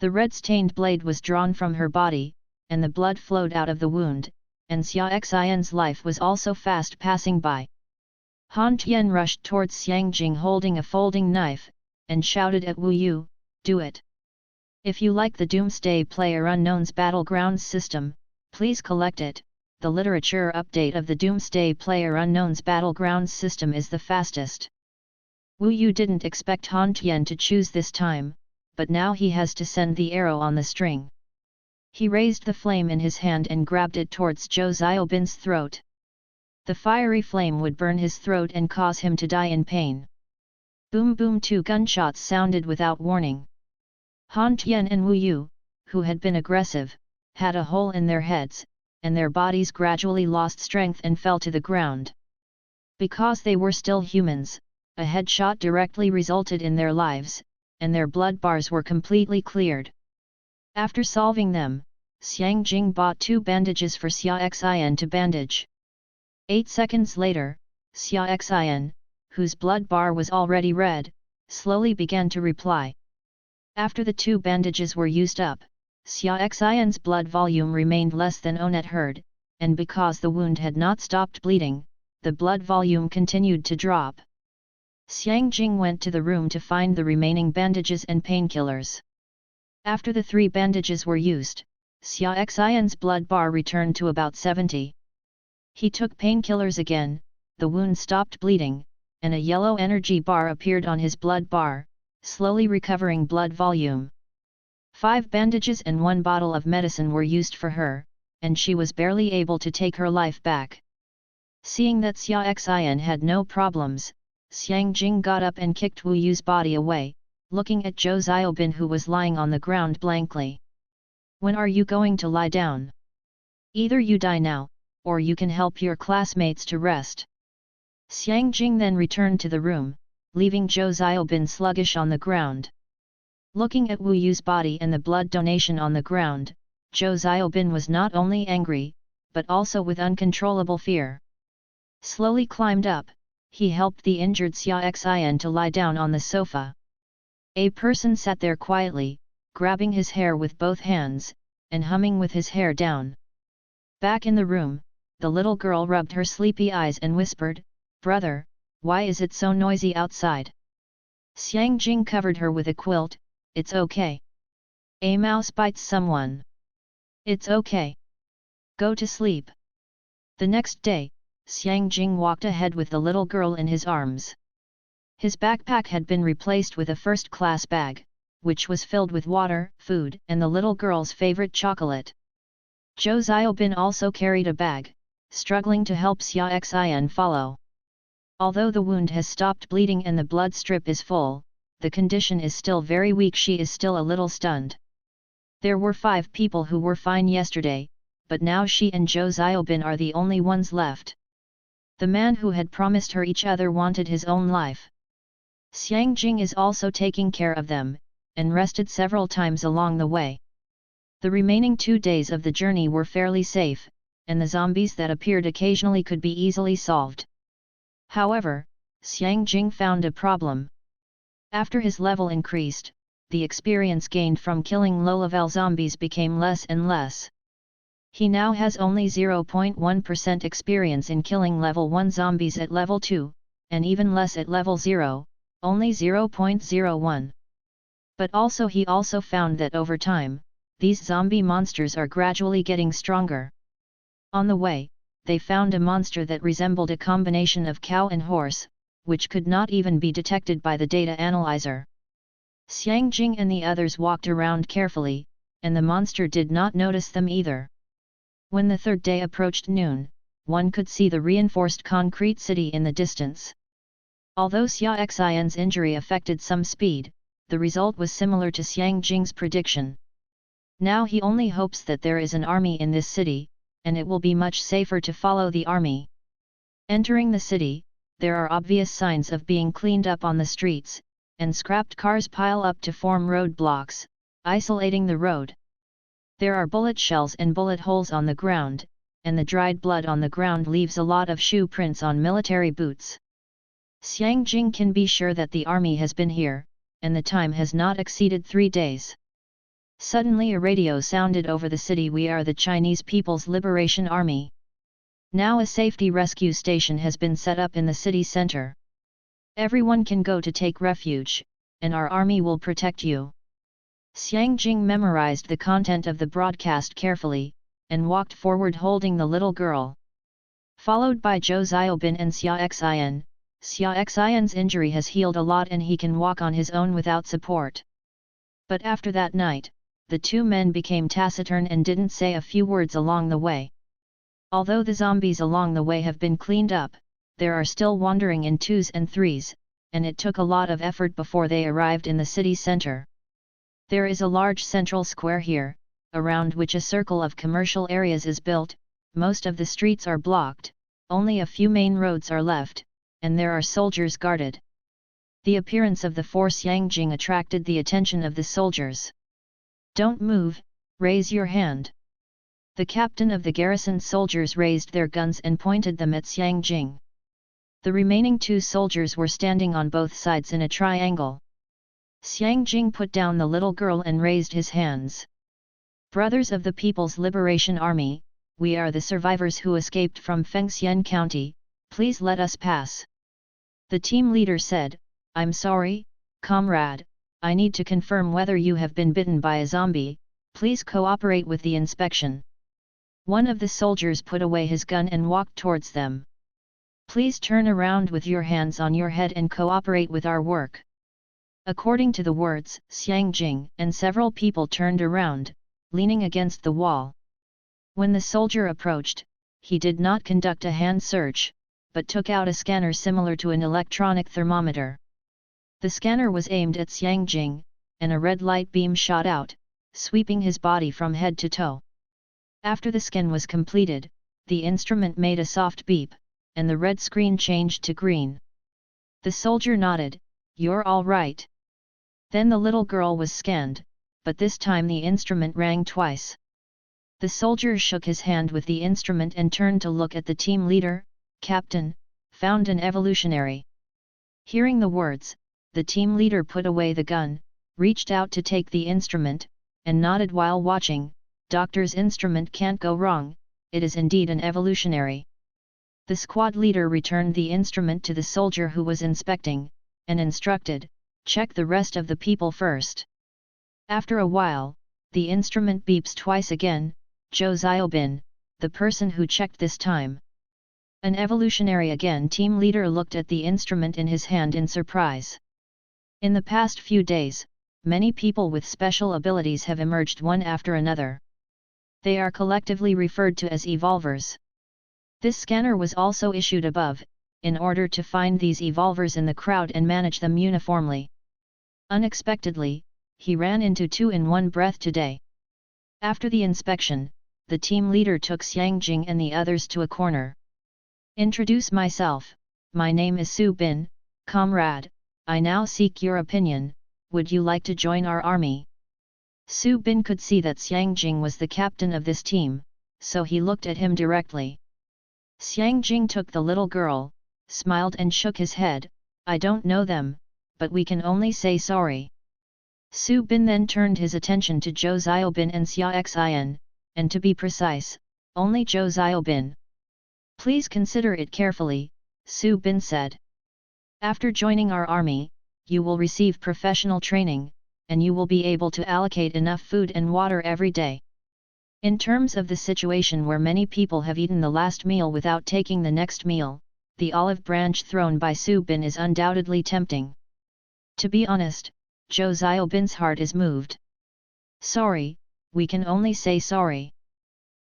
The red-stained blade was drawn from her body, and the blood flowed out of the wound, and Xia Xian's life was also fast passing by. Han Tian rushed towards Xiang Jing holding a folding knife, and shouted at Wu Yu, "Do it! If you like the Doomsday PlayerUnknown's Battlegrounds system, please collect it. The literature update of the Doomsday PlayerUnknown's Battlegrounds system is the fastest." Wu Yu didn't expect Han Tian to choose this time, but now he has to send the arrow on the string. He raised the flame in his hand and grabbed it towards Zhou Xiaobin's throat. The fiery flame would burn his throat and cause him to die in pain. Boom boom, 2 gunshots sounded without warning. Han Tian and Wu Yu, who had been aggressive, had a hole in their heads, and their bodies gradually lost strength and fell to the ground. Because they were still humans, a headshot directly resulted in their lives, and their blood bars were completely cleared. After solving them, Xiang Jing bought 2 bandages for Xia Xian to bandage. 8 seconds later, Xia Xian, whose blood bar was already red, slowly began to reply. After the 2 bandages were used up, Xia Xian's blood volume remained less than Onet heard, and because the wound had not stopped bleeding, the blood volume continued to drop. Xiang Jing went to the room to find the remaining bandages and painkillers. After the 3 bandages were used, Xia Xian's blood bar returned to about 70. He took painkillers again, the wound stopped bleeding, and a yellow energy bar appeared on his blood bar, slowly recovering blood volume. 5 bandages and 1 bottle of medicine were used for her, and she was barely able to take her life back. Seeing that Xia Xian had no problems, Xiang Jing got up and kicked Wu Yu's body away, looking at Zhou Xiaobin who was lying on the ground blankly. "When are you going to lie down? Either you die now, or you can help your classmates to rest." Xiang Jing then returned to the room, leaving Zhou Xiaobin sluggish on the ground. Looking at Wu Yu's body and the blood donation on the ground, Zhou Xiaobin was not only angry, but also with uncontrollable fear. Slowly climbed up, he helped the injured Xia Xian to lie down on the sofa. A person sat there quietly, grabbing his hair with both hands, and humming with his hair down. Back in the room, the little girl rubbed her sleepy eyes and whispered, "Brother, why is it so noisy outside?" Xiang Jing covered her with a quilt. "It's okay. A mouse bites someone. It's okay. Go to sleep." The next day, Xiang Jing walked ahead with the little girl in his arms. His backpack had been replaced with a first-class bag, which was filled with water, food, and the little girl's favorite chocolate. Zhou Xiaobin also carried a bag, struggling to help Xia Xian follow. Although the wound has stopped bleeding and the blood strip is full, the condition is still very weak. She is still a little stunned. There were 5 people who were fine yesterday, but now she and Zhou Xiaobin are the only ones left. The man who had promised her each other wanted his own life. Xiang Jing is also taking care of them, and rested several times along the way. The remaining 2 days of the journey were fairly safe, and the zombies that appeared occasionally could be easily solved. However, Xiang Jing found a problem. After his level increased, the experience gained from killing low-level zombies became less and less. He now has only 0.1% experience in killing level 1 zombies at level 2, and even less at level 0, only 0.01. But he also found that over time, these zombie monsters are gradually getting stronger. On the way, they found a monster that resembled a combination of cow and horse, which could not even be detected by the data analyzer. Xiang Jing and the others walked around carefully, and the monster did not notice them either. When the 3rd day approached noon, one could see the reinforced concrete city in the distance. Although Xia Xian's injury affected some speed, the result was similar to Xiang Jing's prediction. Now he only hopes that there is an army in this city, and it will be much safer to follow the army. Entering the city, there are obvious signs of being cleaned up on the streets, and scrapped cars pile up to form roadblocks, isolating the road. There are bullet shells and bullet holes on the ground, and the dried blood on the ground leaves a lot of shoe prints on military boots. Xiang Jing can be sure that the army has been here, and the time has not exceeded 3 days. Suddenly a radio sounded over the city. We are the Chinese People's Liberation Army. Now a safety rescue station has been set up in the city center. Everyone can go to take refuge, and our army will protect you. Xiang Jing memorized the content of the broadcast carefully, and walked forward holding the little girl. Followed by Zhou Xiaobin and Xia Xian. Xia Xian's injury has healed a lot and he can walk on his own without support. But after that night, the two men became taciturn and didn't say a few words along the way. Although the zombies along the way have been cleaned up, there are still wandering in 2s and 3s, and it took a lot of effort before they arrived in the city center. There is a large central square here, around which a circle of commercial areas is built. Most of the streets are blocked, only a few main roads are left, and there are soldiers guarded. The appearance of the force Xiang Jing attracted the attention of the soldiers. "Don't move, raise your hand." The captain of the garrison soldiers raised their guns and pointed them at Xiang Jing. The remaining 2 soldiers were standing on both sides in a triangle. Xiang Jing put down the little girl and raised his hands. "Brothers of the People's Liberation Army, we are the survivors who escaped from Fengxian County, please let us pass." The team leader said, "I'm sorry, comrade, I need to confirm whether you have been bitten by a zombie, please cooperate with the inspection." One of the soldiers put away his gun and walked towards them. "Please turn around with your hands on your head and cooperate with our work." According to the words, Xiang Jing and several people turned around, leaning against the wall. When the soldier approached, he did not conduct a hand search, but took out a scanner similar to an electronic thermometer. The scanner was aimed at Xiang Jing, and a red light beam shot out, sweeping his body from head to toe. After the scan was completed, the instrument made a soft beep, and the red screen changed to green. The soldier nodded, "You're all right." Then the little girl was scanned, but this time the instrument rang twice. The soldier shook his hand with the instrument and turned to look at the team leader. "Captain, found an evolutionary." Hearing the words, the team leader put away the gun, reached out to take the instrument, and nodded while watching. "Doctor's instrument can't go wrong, it is indeed an evolutionary." The squad leader returned the instrument to the soldier who was inspecting, and instructed, "Check the rest of the people first." After a while, the instrument beeps twice again. "Zhou Xiaobin, the person who checked this time." "An evolutionary again." Team leader looked at the instrument in his hand in surprise. In the past few days, many people with special abilities have emerged one after another. They are collectively referred to as evolvers. This scanner was also issued above, in order to find these evolvers in the crowd and manage them uniformly. Unexpectedly, he ran into 2 in one breath today. After the inspection, the team leader took Xiang Jing and the others to a corner. "Introduce myself, my name is Su Bin, comrade, I now seek your opinion, would you like to join our army?" Su Bin could see that Xiang Jing was the captain of this team, so he looked at him directly. Xiang Jing took the little girl, smiled and shook his head, "I don't know them, but we can only say sorry." Su Bin then turned his attention to Zhou Xiaobin and Xia Xian, and to be precise, only Zhou Xiaobin. "Please consider it carefully," Su Bin said. "After joining our army, you will receive professional training, and you will be able to allocate enough food and water every day. In terms of the situation where many people have eaten the last meal without taking the next meal, the olive branch thrown by Su Bin is undoubtedly tempting. To be honest, Zhou Xiaobin's heart is moved. Sorry, we can only say sorry.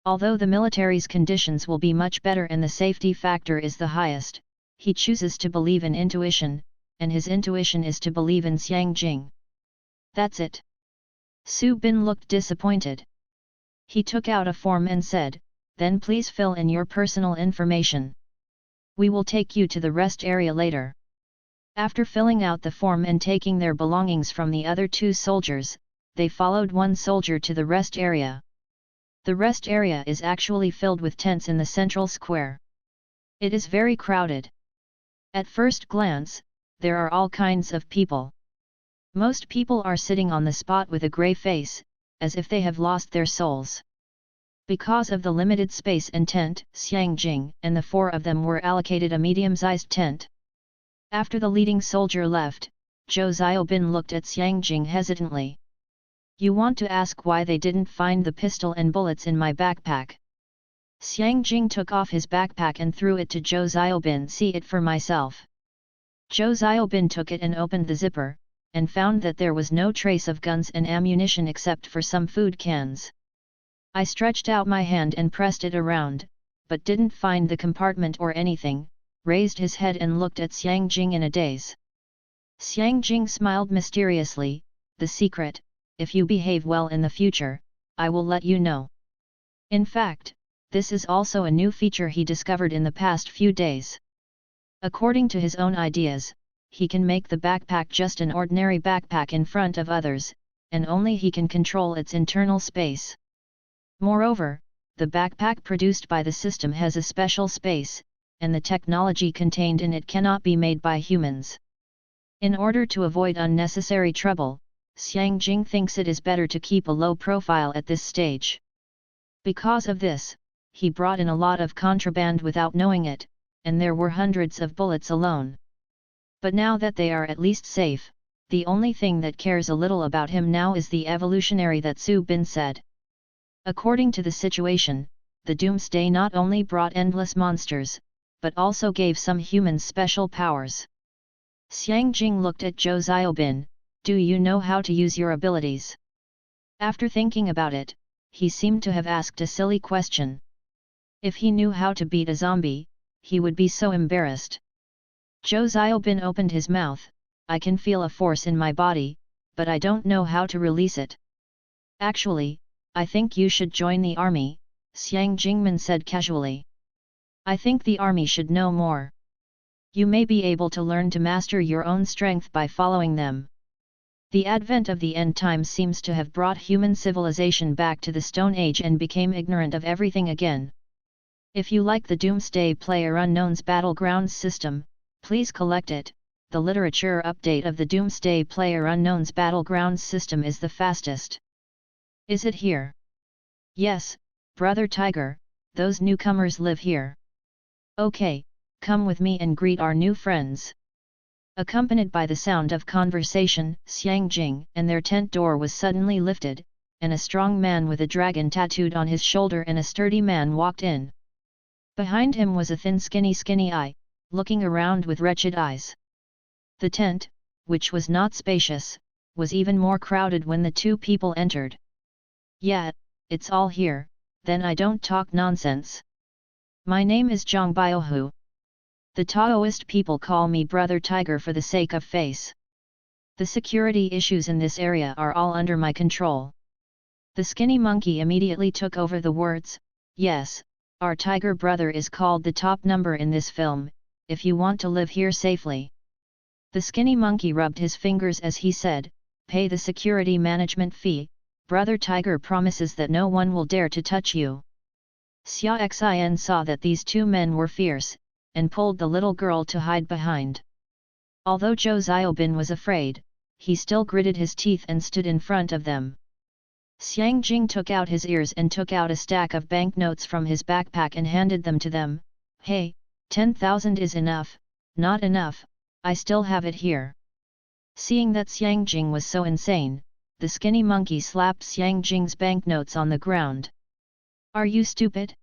Although the military's conditions will be much better and the safety factor is the highest, he chooses to believe in intuition, and his intuition is to believe in Xiang Jing. That's it." Su Bin looked disappointed. He took out a form and said, "Then please fill in your personal information. We will take you to the rest area later." After filling out the form and taking their belongings from the other 2 soldiers, they followed one soldier to the rest area. The rest area is actually filled with tents in the central square. It is very crowded. At first glance, there are all kinds of people. Most people are sitting on the spot with a grey face, as if they have lost their souls. Because of the limited space and tent, Xiang Jing and the four of them were allocated a medium-sized tent. After the leading soldier left, Zhou Xiaobin looked at Xiang Jing hesitantly. You want to ask why they didn't find the pistol and bullets in my backpack? Xiang Jing took off his backpack and threw it to Zhou Xiaobin. See it for myself. Zhou Xiaobin took it and opened the zipper, and found that there was no trace of guns and ammunition except for some food cans. I stretched out my hand and pressed it around, but didn't find the compartment or anything, raised his head and looked at Xiang Jing in a daze. Xiang Jing smiled mysteriously, the secret, if you behave well in the future, I will let you know. In fact, this is also a new feature he discovered in the past few days. According to his own ideas, he can make the backpack just an ordinary backpack in front of others, and only he can control its internal space. Moreover, the backpack produced by the system has a special space, and the technology contained in it cannot be made by humans. In order to avoid unnecessary trouble, Xiang Jing thinks it is better to keep a low profile at this stage. Because of this, he brought in a lot of contraband without knowing it, and there were hundreds of bullets alone. But now that they are at least safe, the only thing that cares a little about him now is the evolutionary that Su Bin said. According to the situation, the Doomsday not only brought endless monsters, but also gave some humans special powers. Xiang Jing looked at Zhou Xiaobin. Do you know how to use your abilities? After thinking about it, he seemed to have asked a silly question. If he knew how to beat a zombie, he would be so embarrassed. Zhou Xiaobin opened his mouth. I can feel a force in my body, but I don't know how to release it. Actually, I think you should join the army, Xiang Jingman said casually. I think the army should know more. You may be able to learn to master your own strength by following them. The advent of the end times seems to have brought human civilization back to the Stone Age and became ignorant of everything again. If you like the Doomsday PlayerUnknown's Battlegrounds system, please collect it. The literature update of the Doomsday PlayerUnknown's Battlegrounds system is the fastest. Is it here? Yes, Brother Tiger, those newcomers live here. Okay, come with me and greet our new friends. Accompanied by the sound of conversation, Xiang Jing and their tent door was suddenly lifted, and a strong man with a dragon tattooed on his shoulder and a sturdy man walked in. Behind him was a thin skinny eye, looking around with wretched eyes. The tent, which was not spacious, was even more crowded when the two people entered. Yeah, it's all here, then I don't talk nonsense. My name is Zhang Biohu. The Taoist people call me Brother Tiger for the sake of face. The security issues in this area are all under my control. The skinny monkey immediately took over the words. Yes, our tiger brother is called the top number in this film, if you want to live here safely. The skinny monkey rubbed his fingers as he said, pay the security management fee, Brother Tiger promises that no one will dare to touch you. Xia Xin saw that these two men were fierce, and pulled the little girl to hide behind. Although Zhou Xiaobin was afraid, he still gritted his teeth and stood in front of them. Xiang Jing took out his ears and took out a stack of banknotes from his backpack and handed them to them. Hey, 10,000 is enough, not enough, I still have it here. Seeing that Xiang Jing was so insane, the skinny monkey slapped Xiang Jing's banknotes on the ground. Are you stupid?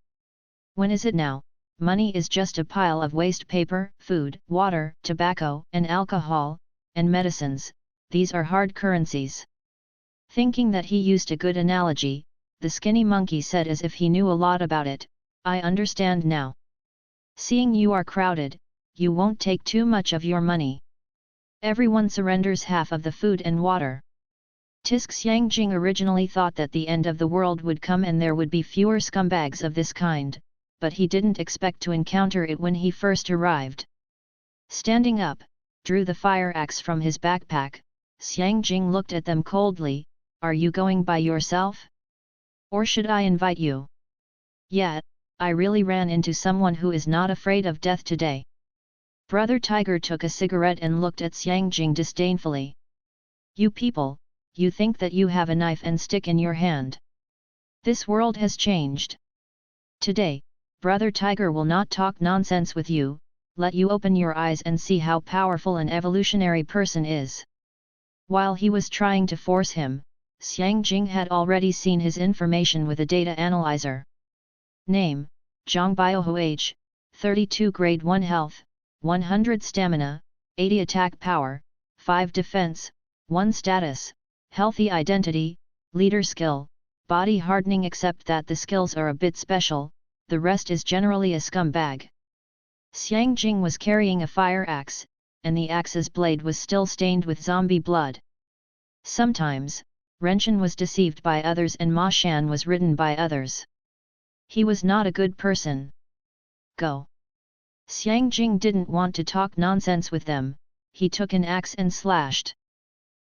When is it now? Money is just a pile of waste paper, food, water, tobacco, and alcohol, and medicines, these are hard currencies. Thinking that he used a good analogy, the skinny monkey said as if he knew a lot about it, I understand now. Seeing you are crowded, you won't take too much of your money. Everyone surrenders half of the food and water. Tisk Xiang Jing originally thought that the end of the world would come and there would be fewer scumbags of this kind, but he didn't expect to encounter it when he first arrived. Standing up, drew the fire axe from his backpack, Xiang Jing looked at them coldly, are you going by yourself? Or should I invite you? Yet, I really ran into someone who is not afraid of death today. Brother Tiger took a cigarette and looked at Xiang Jing disdainfully. You people, you think that you have a knife and stick in your hand. This world has changed. Today, Brother Tiger will not talk nonsense with you, let you open your eyes and see how powerful an evolutionary person is. While he was trying to force him, Xiang Jing had already seen his information with a data analyzer. Name, Zhang Bioho age, 32 grade 1 health, 100 stamina, 80 attack power, 5 defense, 1 status, healthy identity, leader skill, body hardening except that the skills are a bit special, the rest is generally a scumbag. Xiang Jing was carrying a fire axe, and the axe's blade was still stained with zombie blood. Sometimes, Renshan was deceived by others and Ma Shan was ridden by others. He was not a good person. Go! Xiang Jing didn't want to talk nonsense with them, he took an axe and slashed.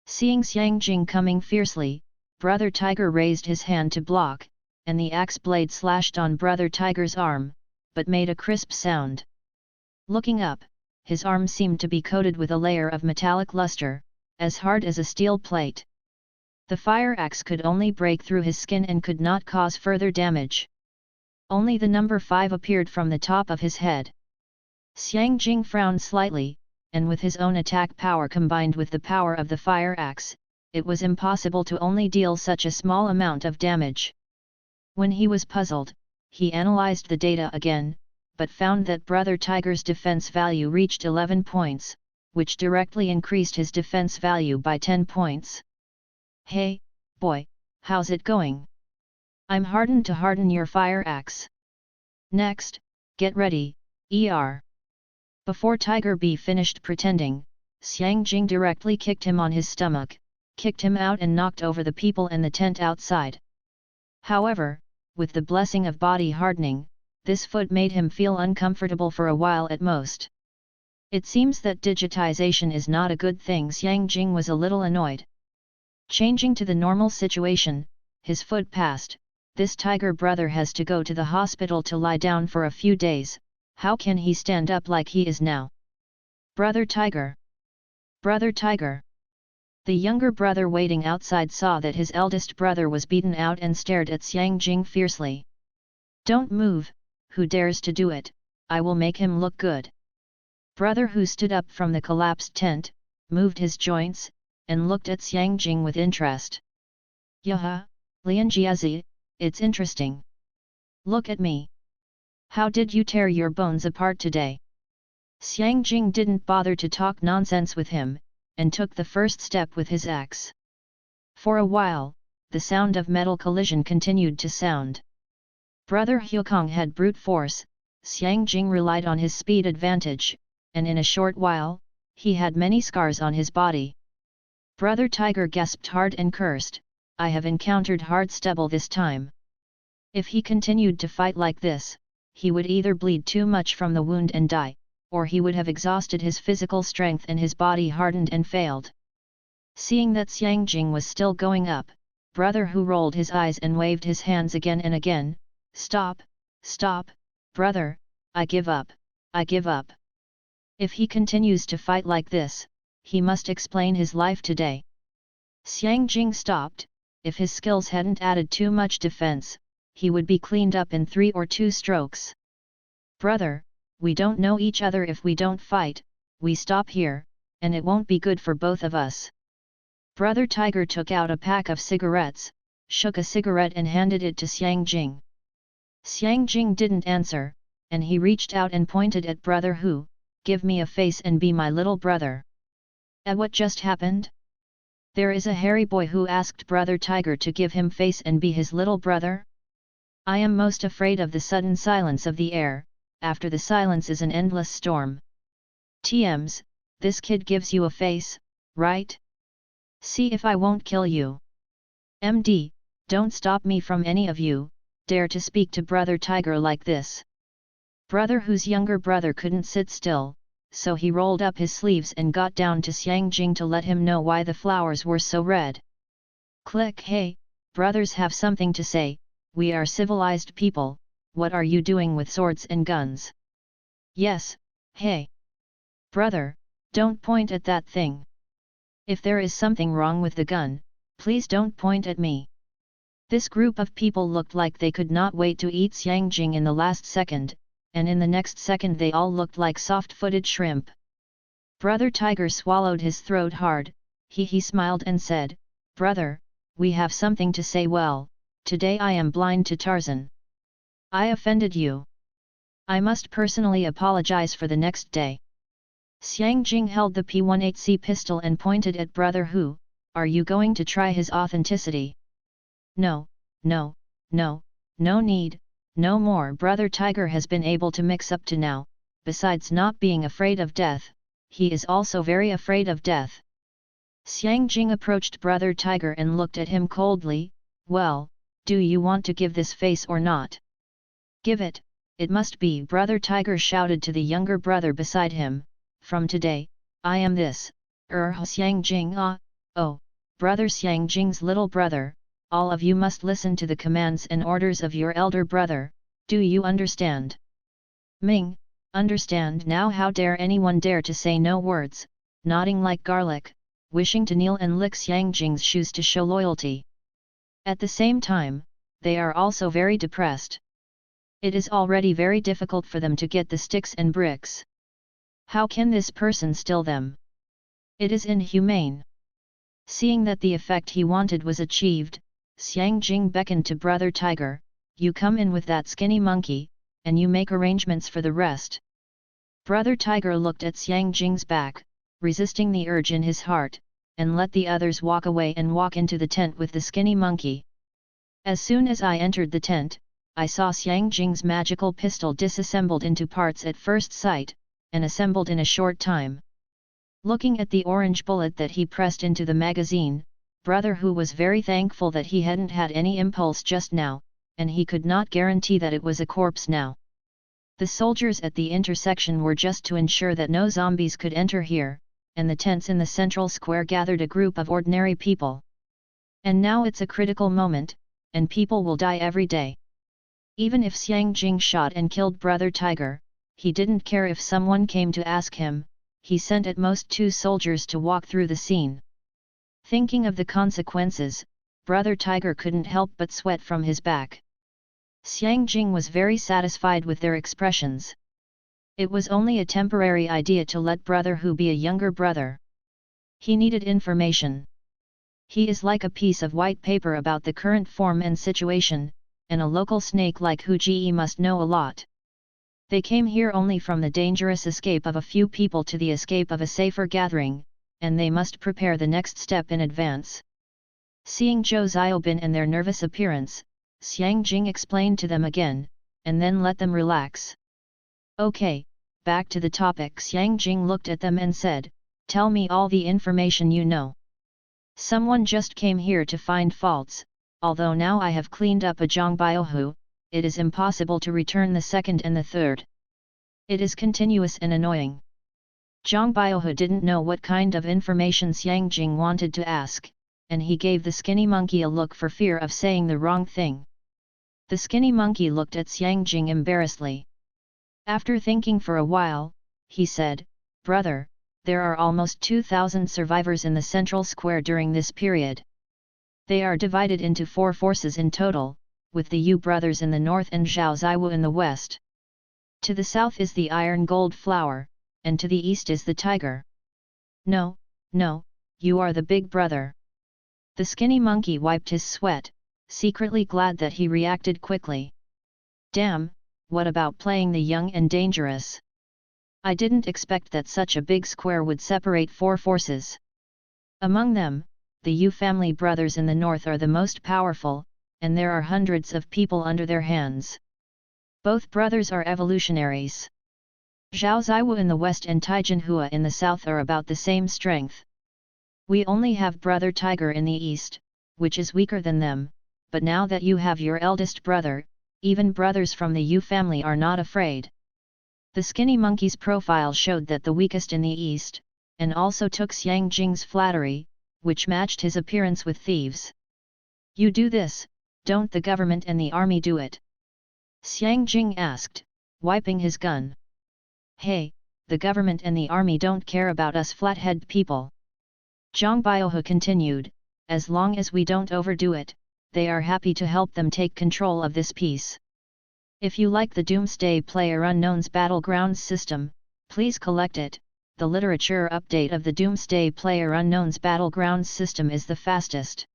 Seeing Xiang Jing coming fiercely, Brother Tiger raised his hand to block, and the axe blade slashed on Brother Tiger's arm, but made a crisp sound. Looking up, his arm seemed to be coated with a layer of metallic luster, as hard as a steel plate. The fire axe could only break through his skin and could not cause further damage. Only the number 5 appeared from the top of his head. Xiang Jing frowned slightly, and with his own attack power combined with the power of the fire axe, it was impossible to only deal such a small amount of damage. When he was puzzled, he analyzed the data again, but found that Brother Tiger's defense value reached 11 points, which directly increased his defense value by 10 points. Hey, boy, how's it going? I'm hardened to harden your fire axe. Next, get ready, Before Tiger B finished pretending, Xiang Jing directly kicked him on his stomach, kicked him out and knocked over the people and the tent outside. However, with the blessing of body hardening, this foot made him feel uncomfortable for a while at most. It seems that digitization is not a good thing. Xiang Jing was a little annoyed. Changing to the normal situation, his foot passed, this tiger brother has to go to the hospital to lie down for a few days, how can he stand up like he is now? Brother Tiger! Brother Tiger! The younger brother waiting outside saw that his eldest brother was beaten out and stared at Xiang Jing fiercely. Don't move, who dares to do it, I will make him look good. Brother who stood up from the collapsed tent, moved his joints, and looked at Xiang Jing with interest. Yaha, Lian Jiazi, it's interesting. Look at me. How did you tear your bones apart today? Xiang Jing didn't bother to talk nonsense with him, and took the first step with his axe. For a while, the sound of metal collision continued to sound. Brother Huakong had brute force, Xiang Jing relied on his speed advantage, and in a short while, he had many scars on his body. Brother Tiger gasped hard and cursed, I have encountered hard stubble this time. If he continued to fight like this, he would either bleed too much from the wound and die, or he would have exhausted his physical strength and his body hardened and failed. Seeing that Xiang Jing was still going up, Brother Hu rolled his eyes and waved his hands again and again, Stop, stop, brother, I give up, I give up. If he continues to fight like this, he must explain his life today. Xiang Jing stopped, if his skills hadn't added too much defense, he would be cleaned up in 3 or 2 strokes. Brother, we don't know each other if we don't fight, we stop here, and it won't be good for both of us. Brother Tiger took out a pack of cigarettes, shook a cigarette and handed it to Xiang Jing. Xiang Jing didn't answer, and he reached out and pointed at Brother Hu, give me a face and be my little brother. What just happened? There is a hairy boy who asked Brother Tiger to give him face and be his little brother? I am most afraid of the sudden silence of the air, after the silence is an endless storm. TMs, this kid gives you a face, right? See if I won't kill you. MD, don't stop me from any of you, dare to speak to Brother Tiger like this. Brother whose younger brother couldn't sit still, so he rolled up his sleeves and got down to Xiang Jing to let him know why the flowers were so red. Click. Hey, brothers have something to say, we are civilized people, what are you doing with swords and guns? Yes, hey! Brother, don't point at that thing. If there is something wrong with the gun, please don't point at me. This group of people looked like they could not wait to eat Xiang Jing in the last second, and in the next second they all looked like soft-footed shrimp. Brother Tiger swallowed his throat hard, he smiled and said, "Brother, we have something to say. Well, today I am blind to Tarzan. I offended you. I must personally apologize for the next day." Xiang Jing held the P18C pistol and pointed at Brother Hu. "Are you going to try his authenticity?" "No, no, no, no need, no more." Brother Tiger has been able to mix up to now, besides not being afraid of death, he is also very afraid of death. Xiang Jing approached Brother Tiger and looked at him coldly. "Well, do you want to give this face or not?" "Give it, it must be." Brother Tiger shouted to the younger brother beside him, "From today, I am this, Xiang Jing oh, Brother Xiang Jing's little brother, all of you must listen to the commands and orders of your elder brother, do you understand?" "Ming, understand now." "How dare anyone dare to say no words," nodding like garlic, wishing to kneel and lick Xiang Jing's shoes to show loyalty. At the same time, they are also very depressed. It is already very difficult for them to get the sticks and bricks. How can this person steal them? It is inhumane. Seeing that the effect he wanted was achieved, Xiang Jing beckoned to Brother Tiger, "You come in with that skinny monkey, and you make arrangements for the rest." Brother Tiger looked at Xiang Jing's back, resisting the urge in his heart, and let the others walk away and walk into the tent with the skinny monkey. As soon as I entered the tent, I saw Xiang Jing's magical pistol disassembled into parts at first sight, and assembled in a short time. Looking at the orange bullet that he pressed into the magazine, Brother Hu was very thankful that he hadn't had any impulse just now, and he could not guarantee that it was a corpse now. The soldiers at the intersection were just to ensure that no zombies could enter here, and the tents in the central square gathered a group of ordinary people. And now it's a critical moment, and people will die every day. Even if Xiang Jing shot and killed Brother Tiger, he didn't care if someone came to ask him, he sent at most 2 soldiers to walk through the scene. Thinking of the consequences, Brother Tiger couldn't help but sweat from his back. Xiang Jing was very satisfied with their expressions. It was only a temporary idea to let Brother Hu be a younger brother. He needed information. He is like a piece of white paper about the current form and situation, and a local snake like Hu Ji must know a lot. They came here only from the dangerous escape of a few people to the escape of a safer gathering, and they must prepare the next step in advance. Seeing Zhou Xiaobin and their nervous appearance, Xiang Jing explained to them again, and then let them relax. "Okay, back to the topic." Xiang Jing looked at them and said, "Tell me all the information you know. Someone just came here to find faults, although now I have cleaned up a Zhang Biohu, it is impossible to return the second and the third. It is continuous and annoying." Zhang Biohu didn't know what kind of information Xiang Jing wanted to ask, and he gave the skinny monkey a look for fear of saying the wrong thing. The skinny monkey looked at Xiang Jing embarrassedly. After thinking for a while, he said, "Brother, there are almost 2,000 survivors in the central square during this period. They are divided into 4 forces in total, with the Yu brothers in the north and Zhao Ziwu in the west. To the south is the iron gold flower, and to the east is the tiger. No, no, you are the big brother." The skinny monkey wiped his sweat, secretly glad that he reacted quickly. "Damn, what about playing the young and dangerous? I didn't expect that such a big square would separate 4 forces. Among them, the Yu family brothers in the north are the most powerful, and there are hundreds of people under their hands. Both brothers are evolutionaries. Zhao Ziwu in the west and Taijin Hua in the south are about the same strength. We only have Brother Tiger in the east, which is weaker than them, but now that you have your eldest brother, even brothers from the Yu family are not afraid." The skinny monkey's profile showed that the weakest in the east, and also took Xiang Jing's flattery, which matched his appearance with thieves. "You do this, Don't the government and the army do it? Xiang Jing asked, wiping his gun. Hey, the government and the army don't care about us flathead people. Zhang Biohe continued, as long as we don't overdo it, they are happy to help them take control of this piece. If you like the Doomsday PlayerUnknown's Battlegrounds system, please collect it. The literature update of the Doomsday PlayerUnknown's Battlegrounds system is the fastest.